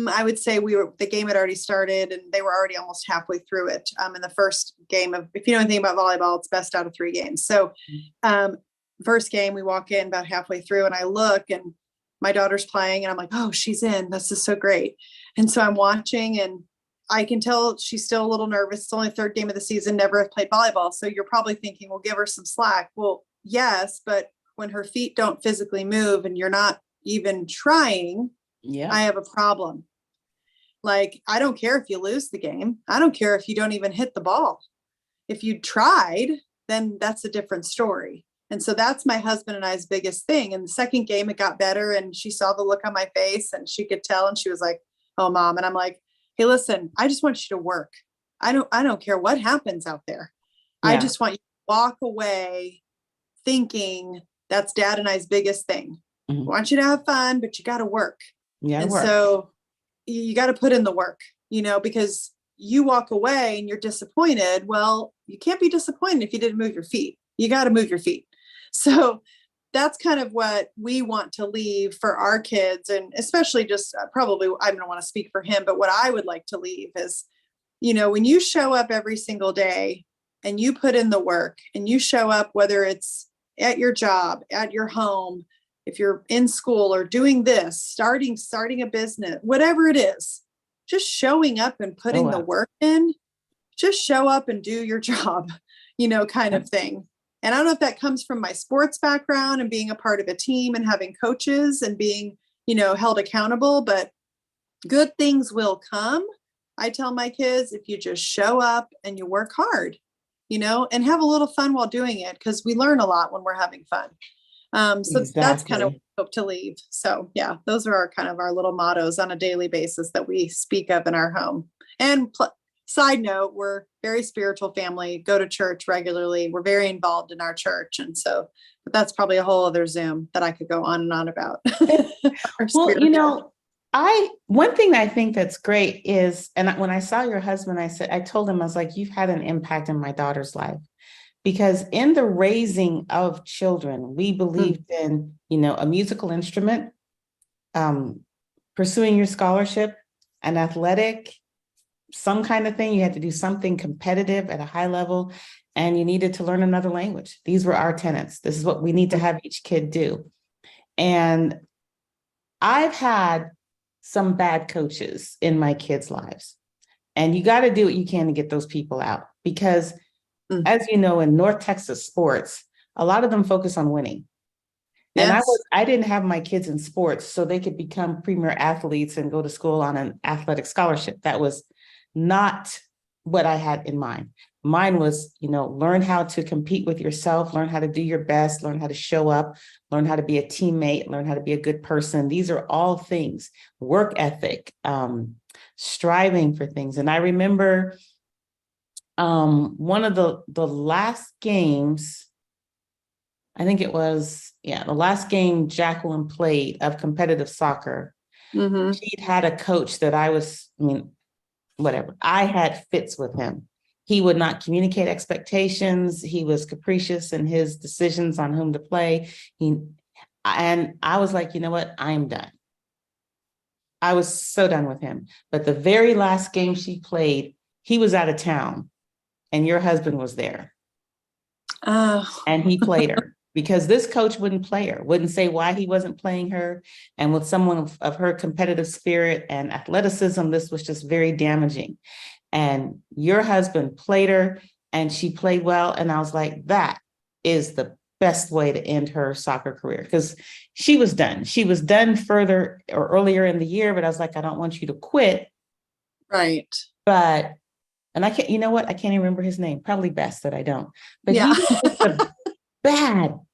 I would say the game had already started and they were already almost halfway through it. In the first game if you know anything about volleyball, it's best out of 3 games. So first game, we walk in about halfway through and I look and my daughter's playing and I'm like, oh, she's in. This is so great. And so I'm watching and I can tell she's still a little nervous. It's only the 3rd game of the season, never have played volleyball. So you're probably thinking, we'll give her some slack. Well, yes, but when her feet don't physically move and you're not even trying, I have a problem. Like, I don't care if you lose the game. I don't care if you don't even hit the ball. If you tried, then that's a different story. And so that's my husband and I's biggest thing. And the second game, it got better and she saw the look on my face and she could tell. And she was like, oh, Mom. And I'm like, hey, listen, I just want you to work. I don't care what happens out there. Yeah. I just want you to walk away thinking that's Dad and I's biggest thing. I want you to have fun, but you got to work. And so you got to put in the work, because you walk away and you're disappointed. Well, you can't be disappointed if you didn't move your feet. You got to move your feet. So that's kind of what we want to leave for our kids. And especially just probably, I don't want to speak for him, but what I would like to leave is, when you show up every single day and you put in the work and you show up, whether it's at your job, at your home, if you're in school or doing this, starting a business, whatever it is, just showing up and putting the work in, just show up and do your job, kind of thing. And I don't know if that comes from my sports background and being a part of a team and having coaches and being, held accountable, but good things will come. I tell my kids, if you just show up and you work hard, and have a little fun while doing it, because we learn a lot when we're having fun. So that's kind of what I hope to leave. So yeah, those are our little mottos on a daily basis that we speak of in our home. And side note, we're very spiritual family, go to church regularly. We're very involved in our church. And so, but that's probably a whole other Zoom that I could go on and on about. Well, one thing I think that's great is, and when I saw your husband, I told him, I was like, you've had an impact in my daughter's life. Because in the raising of children, we believed in, a musical instrument, pursuing your scholarship, an athletic, some kind of thing. You had to do something competitive at a high level. and you needed to learn another language. These were our tenets. This is what we need to have each kid do. And I've had some bad coaches in my kids' lives. And you got to do what you can to get those people out. Because as you know, in North Texas sports, a lot of them focus on winning. And I didn't have my kids in sports so they could become premier athletes and go to school on an athletic scholarship. That was not what I had in mind. Mine was, learn how to compete with yourself, learn how to do your best, learn how to show up, learn how to be a teammate, learn how to be a good person. These are all things, work ethic, striving for things. And I remember one of the last games, I think it was, the last game Jacqueline played of competitive soccer. She'd had a coach that I had fits with him. He would not communicate expectations. He was capricious in his decisions on whom to play. And I was like, you know what? I'm done. I was so done with him. But the very last game she played, he was out of town and your husband was there. And he played her. Because this coach wouldn't play her, wouldn't say why he wasn't playing her. And with someone of her competitive spirit and athleticism, this was just very damaging. And your husband played her and she played well. And I was like, that is the best way to end her soccer career, because she was done. She was done further or earlier in the year, but I was like, I don't want you to quit. Right. And I can't, you know what? I can't even remember his name. Probably best that I don't. But he was just a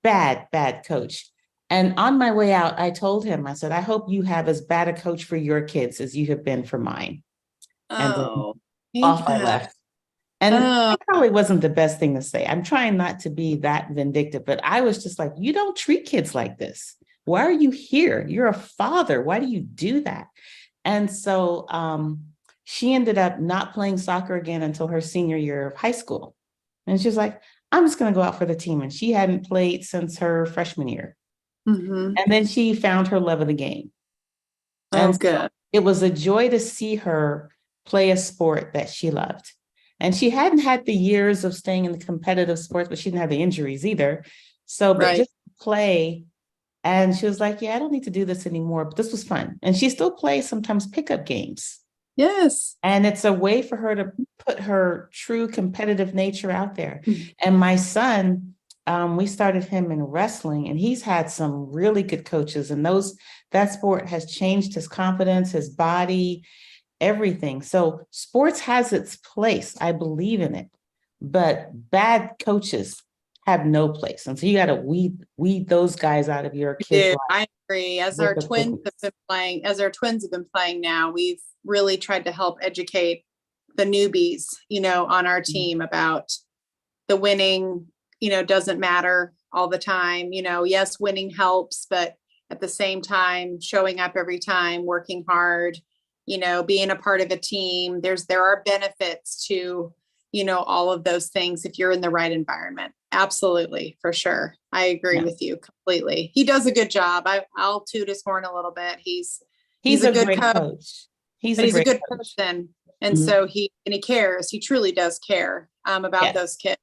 bad coach. And on my way out, I told him, I said, I hope you have as bad a coach for your kids as you have been for mine. And then off I left. And it probably wasn't the best thing to say. I'm trying not to be that vindictive, but I was just like, you don't treat kids like this. Why are you here? You're a father. Why do you do that? And so she ended up not playing soccer again until her senior year of high school. And she was like, I'm just going to go out for the team. And she hadn't played since her freshman year. And then she found her love of the game. And good. It was a joy to see her play a sport that she loved. And she hadn't had the years of staying in the competitive sports, but she didn't have the injuries either. So, but just play. And she was like, yeah, I don't need to do this anymore, but this was fun. And she still plays sometimes pickup games. Yes. And it's a way for her to put her true competitive nature out there. And my son, we started him in wrestling, and he's had some really good coaches. And that sport has changed his confidence, his body, everything. So sports has its place. I believe in it. But bad coaches have no place. And so you got to weed those guys out of your kids' life. I agree. As our twins have been playing now, we've really tried to help educate the newbies, on our team about the winning, doesn't matter all the time. Yes, winning helps, but at the same time, showing up every time, working hard, being a part of a team, there are benefits to, all of those things if you're in the right environment. Absolutely, for sure. I agree with you completely. He does a good job. I'll toot his horn a little bit. He's a good coach. He's a good person. And so he cares. He truly does care about those kids.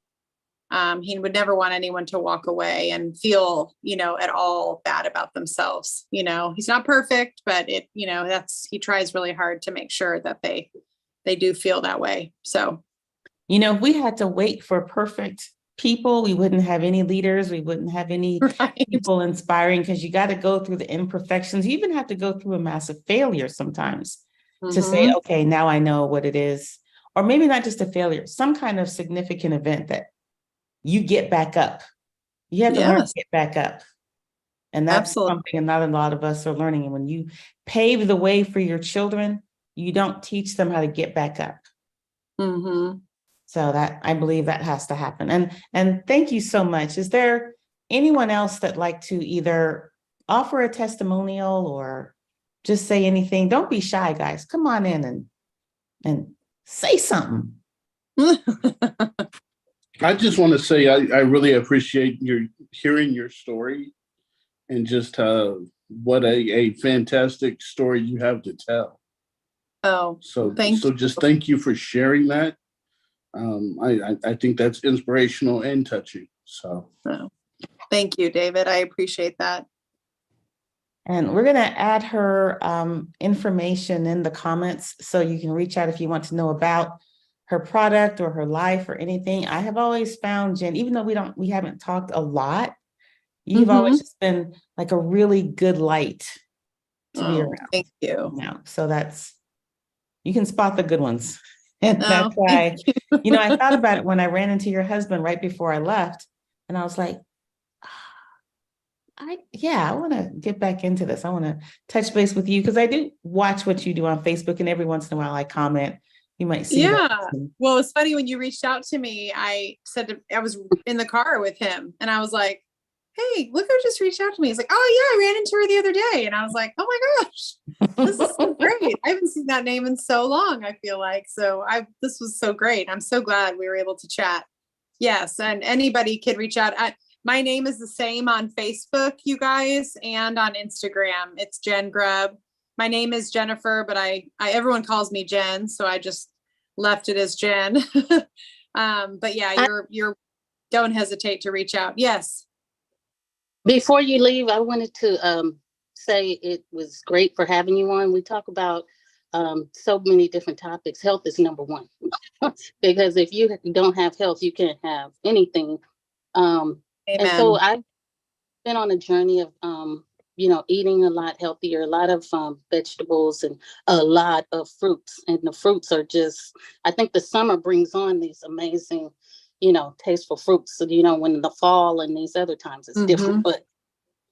He would never want anyone to walk away and feel, at all bad about themselves. He's not perfect, but he tries really hard to make sure that they do feel that way. So, if we had to wait for perfect people, we wouldn't have any leaders. We wouldn't have any people inspiring, because you got to go through the imperfections. You even have to go through a massive failure sometimes to say, okay, now I know what it is. Or maybe not just a failure, some kind of significant event that you get back up. You have to learn to get back up. And that's something not a lot of us are learning. And when you pave the way for your children, you don't teach them how to get back up. So that, I believe that has to happen. And thank you so much. Is there anyone else that like to either offer a testimonial or just say anything? Don't be shy, guys. Come on in and say something. I just want to say I really appreciate hearing your story, and just what a fantastic story you have to tell. Oh, so just thank you for sharing that. I think that's inspirational and touching. So thank you, David. I appreciate that. And we're going to add her information in the comments so you can reach out if you want to know about her product or her life or anything. I have always found, Jen, even though we haven't talked a lot, you've always just been like a really good light to be around. Thank you. Now, so you can spot the good ones. And that's why, I thought about it when I ran into your husband right before I left, and I was like, I want to get back into this. I want to touch base with you because I do watch what you do on Facebook, and every once in a while I comment. You might see. Yeah. Well, it's funny when you reached out to me, I was in the car with him and I was like, hey, look who just reached out to me. He's like, oh yeah, I ran into her the other day. And I was like, oh my gosh, this is so great. I haven't seen that name in so long, I feel like. So this was so great. I'm so glad we were able to chat. Yes. And anybody can reach out. My name is the same on Facebook, you guys, and on Instagram. It's Jen Grub. My name is Jennifer, but everyone calls me Jen, so I just left it as Jen. But yeah, you're don't hesitate to reach out. Yes. Before you leave, I wanted to say it was great for having you on. We talk about so many different topics. Health is number one, because if you don't have health, you can't have anything. And so I've been on a journey of, eating a lot healthier, a lot of vegetables and a lot of fruits. And the fruits are I think the summer brings on these amazing, tasteful fruits. So, when the fall and these other times it's different, but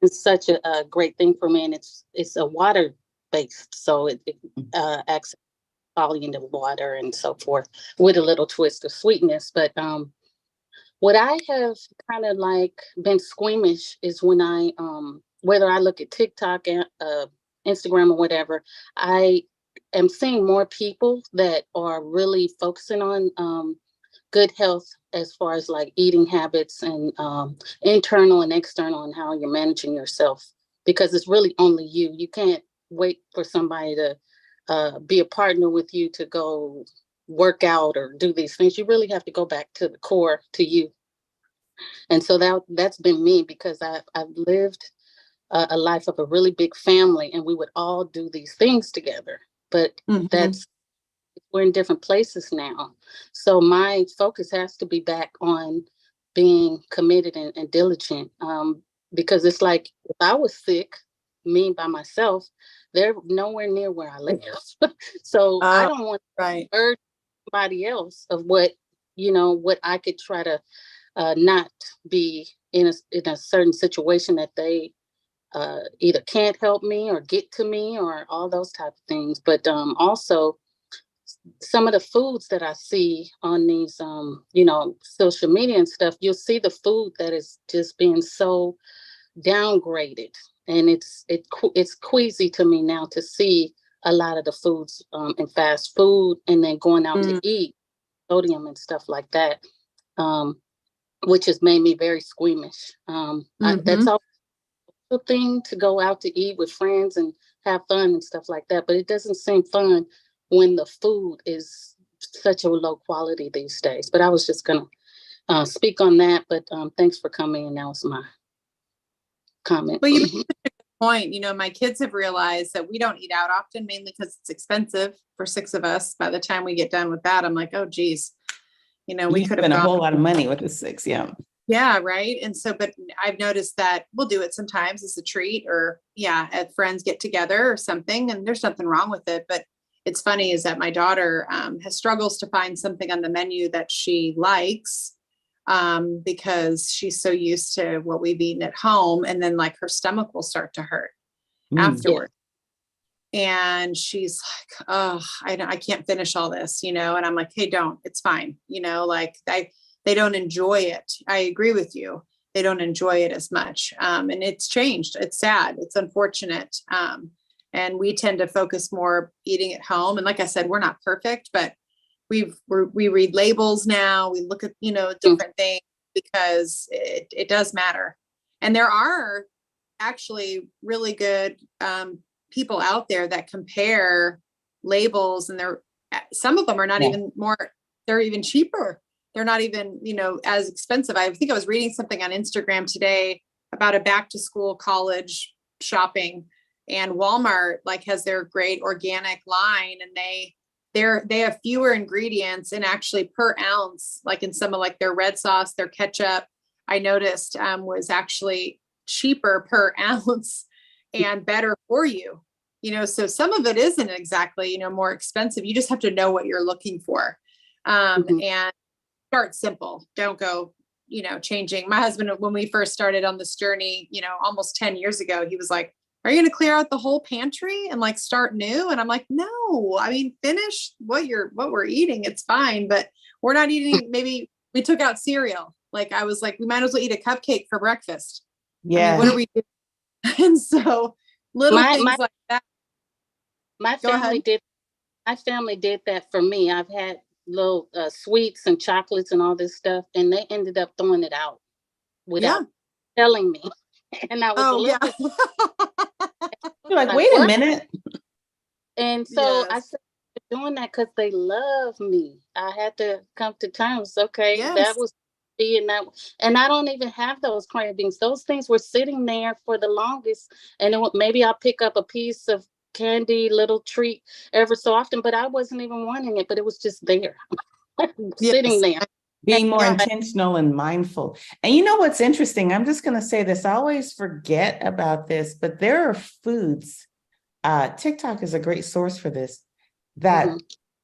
it's such a great thing for me. And it's a water based. So it acts volume of water and so forth with a little twist of sweetness. But what I have kind of like been squeamish is when I, whether I look at TikTok and Instagram or whatever, I am seeing more people that are really focusing on good health as far as like eating habits and internal and external and how you're managing yourself, because it's really only you. You can't wait for somebody to be a partner with you to go work out or do these things. You really have to go back to the core, to you. And so that's been me, because I've lived a life of a really big family, and we would all do these things together. But we're in different places now. So my focus has to be back on being committed and diligent, because it's like if I was sick, me by myself, they're nowhere near where I live. So I don't want to urge somebody else of what I could try to not be in a certain situation that they either can't help me or get to me or all those type of things. But also some of the foods that I see on these, social media and stuff, you'll see the food that is just being so downgraded. And it's queasy to me now to see a lot of the foods in fast food, and then going out to eat, sodium and stuff like that, which has made me very squeamish. That's all a thing, to go out to eat with friends and have fun and stuff like that. But it doesn't seem fun when the food is such a low quality these days. But I was just going to speak on that. But thanks for coming. And that was my comment. Well, you made a good point. My kids have realized that we don't eat out often, mainly because it's expensive for 6 of us. By the time we get done with that, I'm like, oh, geez, we could have spent a whole lot of money with the 6. Yeah. Yeah. Right. And so, but I've noticed that we'll do it sometimes as a treat, or at friends get together or something, and there's nothing wrong with it. But it's funny is that my daughter struggles to find something on the menu that she likes, because she's so used to what we've eaten at home, and then like her stomach will start to hurt afterward. And she's like, oh, I can't finish all this, and I'm like, hey, don't, it's fine. They don't enjoy it. I agree with you. They don't enjoy it as much. And it's changed. It's sad. It's unfortunate. And we tend to focus more eating at home. And like I said, we're not perfect, but we read labels now. We look at, different things, because it does matter. And there are actually really good people out there that compare labels, and some of them are not even more they're even cheaper. They're not even, as expensive. I think I was reading something on Instagram today about a back to school college shopping, and Walmart has their great organic line, and they have fewer ingredients, and actually per ounce, like in some of their red sauce, their ketchup, I noticed was actually cheaper per ounce and better for you. So some of it isn't exactly, more expensive. You just have to know what you're looking for. And start simple. Don't go, changing. My husband, when we first started on this journey, almost 10 years ago, he was like, are you going to clear out the whole pantry and start new? And I'm like, no, finish what we're eating. It's fine, but we're not eating. Maybe we took out cereal. I was like, we might as well eat a cupcake for breakfast. Yeah. What are we doing? And so little things like that. My family did that for me. I've had little sweets and chocolates and all this stuff, and they ended up throwing it out without telling me. And I was You're like, wait a minute. And so I said, doing that because they love me. I had to come to terms. Okay, that was being that, and I don't even have those cravings. Those things were sitting there for the longest, and maybe I'll pick up a piece of candy, little treat every so often, but I wasn't even wanting it, but it was just there, sitting there. Being more intentional and mindful. And you know what's interesting? I'm just going to say this. I always forget about this, but there are foods. TikTok is a great source for this, that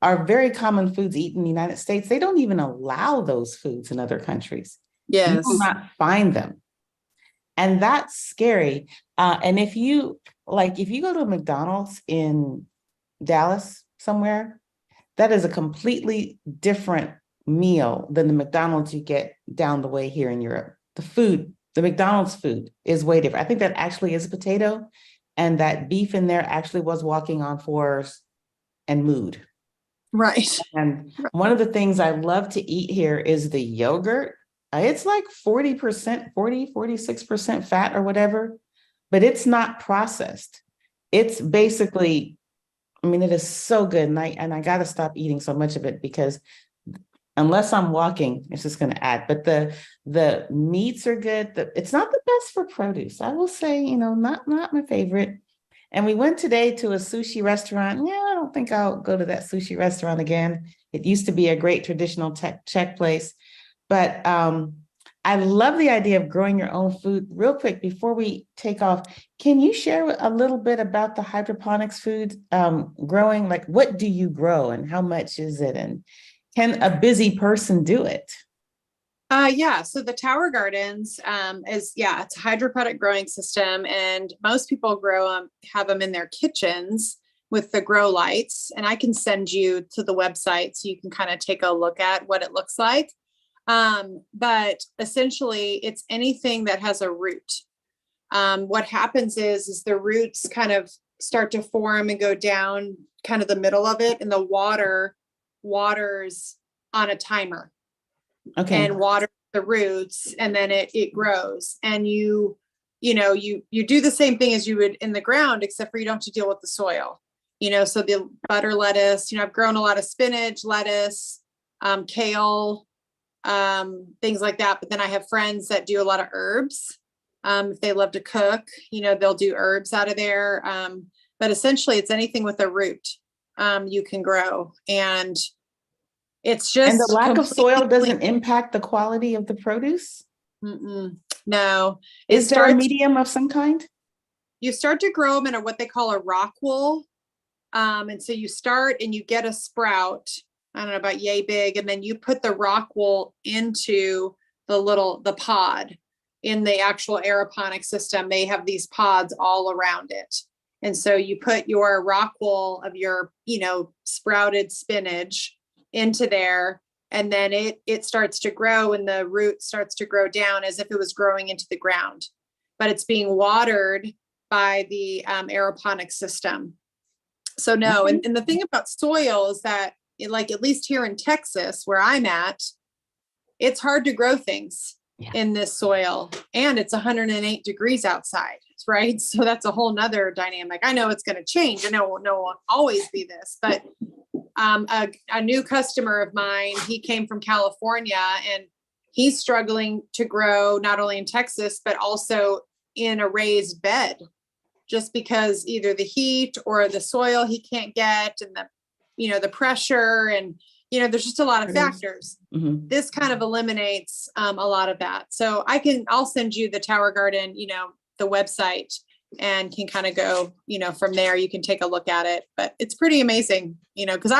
are very common foods eaten in the United States. They don't even allow those foods in other countries. Yes. You will not find them. And that's scary. And if you go to a McDonald's in Dallas somewhere, that is a completely different meal than the McDonald's you get down the way here in Europe. The McDonald's food is way different. I think that actually is a potato, and that beef in there actually was walking on fours and mooed. Right. And one of the things I love to eat here is the yogurt. It's 40%, 46% fat or whatever, but it's not processed. It's basically, it is so good. And I got to stop eating so much of it, because unless I'm walking, it's just going to add. But the meats are good. It's not the best for produce, I will say, not my favorite. And we went today to a sushi restaurant. Yeah, I don't think I'll go to that sushi restaurant again. It used to be a great traditional Czech place. But I love the idea of growing your own food. Real quick, before we take off, can you share a little bit about the hydroponics food growing? What do you grow and how much is it? And can a busy person do it? So the Tower Gardens it's a hydroponic growing system, and most people have them in their kitchens with the grow lights. And I can send you to the website so you can kind of take a look at what it looks like. But essentially it's anything that has a root. What happens is the roots kind of start to form and go down kind of the middle of it, and the waters on a timer. Okay. And water the roots, and then it grows. And you do the same thing as you would in the ground, except for you don't have to deal with the soil. So the butter lettuce, I've grown a lot of spinach, lettuce, kale, things like that. But then I have friends that do a lot of herbs. If they love to cook, they'll do herbs out of there. But essentially it's anything with a root you can grow. And it's just, and the lack of soil doesn't impact the quality of the produce? No. Is there a medium of some kind? You start to grow them in what they call a rock wool. And so you start and you get a sprout, I don't know, about yay big. And then you put the rock wool into the pod in the actual aeroponic system. They have these pods all around it. And so you put your rock wool of your, sprouted spinach into there, and then it starts to grow, and the root starts to grow down as if it was growing into the ground, but it's being watered by the aeroponic system. So no, and the thing about soil is that at least here in Texas, where I'm at, it's hard to grow things in this soil, and it's 108 degrees outside, right? So that's a whole nother dynamic. I know it's going to change. I know it won't always be this, but a new customer of mine, he came from California and he's struggling to grow not only in Texas, but also in a raised bed, just because either the heat or the soil he can't get, and the pressure, and there's just a lot of factors. Mhm. This kind of eliminates a lot of that. So I'll send you the Tower Garden, the website, and can kind of go, from there. You can take a look at it, but it's pretty amazing, because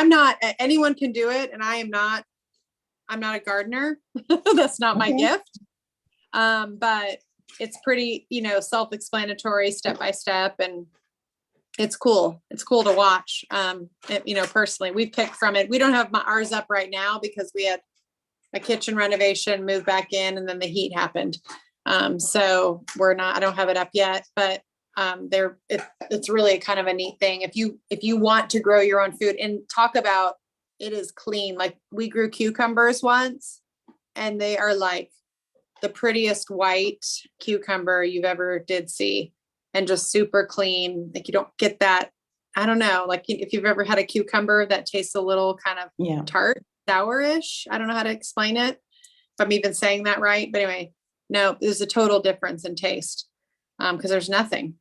anyone can do it, and I'm not a gardener. That's not my gift. But it's pretty, self-explanatory, step by step, and it's cool. It's cool to watch. Personally, we picked from it. We don't have ours up right now because we had a kitchen renovation, moved back in, and then the heat happened. So I don't have it up yet, but it's really kind of a neat thing. If you want to grow your own food, and talk about, it is clean. Like, we grew cucumbers once, and they are like the prettiest white cucumber you've ever did see, and just super clean. Like, you don't get that. I don't know. Like, if you've ever had a cucumber that tastes a little kind of tart, sourish. I don't know how to explain it, if I'm even saying that right. But anyway, no, there's a total difference in taste, because there's nothing.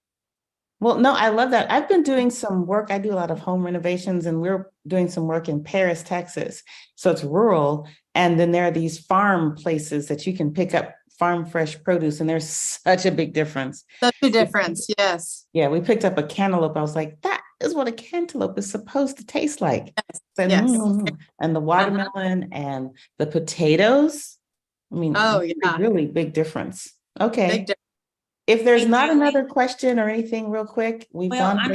Well, no, I love that. I've been doing some work. I do a lot of home renovations, and we're doing some work in Paris, Texas. So it's rural. And then there are these farm places that you can pick up farm fresh produce. And there's such a big difference. Such a difference. Yes. Yeah. We picked up a cantaloupe. I was like, that is what a cantaloupe is supposed to taste like. And, Yes. and the watermelon and the potatoes. I mean, really big difference. Okay. Big difference. If there's Hey, not Julie. another question or anything real quick, I'm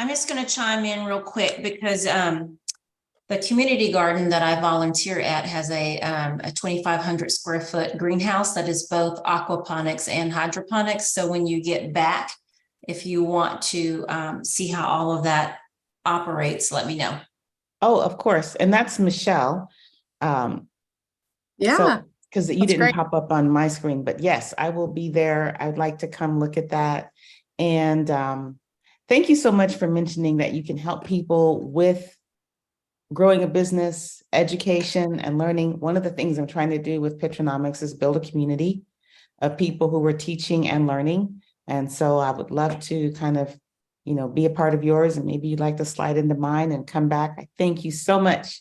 just gonna chime in real quick, because the community garden that I volunteer at has a 2,500 square foot greenhouse that is both aquaponics and hydroponics. So when you get back, if you want to see how all of that operates, let me know. Oh, of course. And that's Michelle. Because you didn't pop up on my screen, but yes, I will be there. I'd like to come look at that. And thank you so much for mentioning that you can help people with growing a business, education, and learning. One of the things I'm trying to do with Pitranomics is build a community of people who are teaching and learning. And so I would love to kind of, be a part of yours, and maybe you'd like to slide into mine and come back. I thank you so much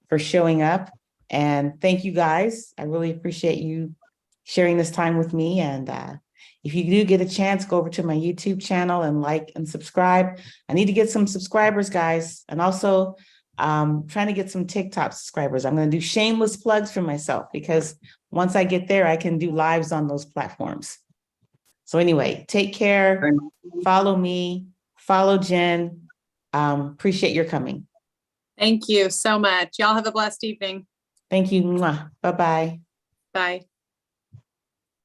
for showing up. And thank you guys. I really appreciate you sharing this time with me. And if you do get a chance, go over to my YouTube channel and like and subscribe. I need to get some subscribers, guys. And also trying to get some TikTok subscribers. I'm going to do shameless plugs for myself, because once I get there, I can do lives on those platforms. So anyway, take care. Follow me. Follow Jen. Appreciate your coming. Thank you so much. Y'all have a blessed evening. Thank you. Bye-bye. Bye.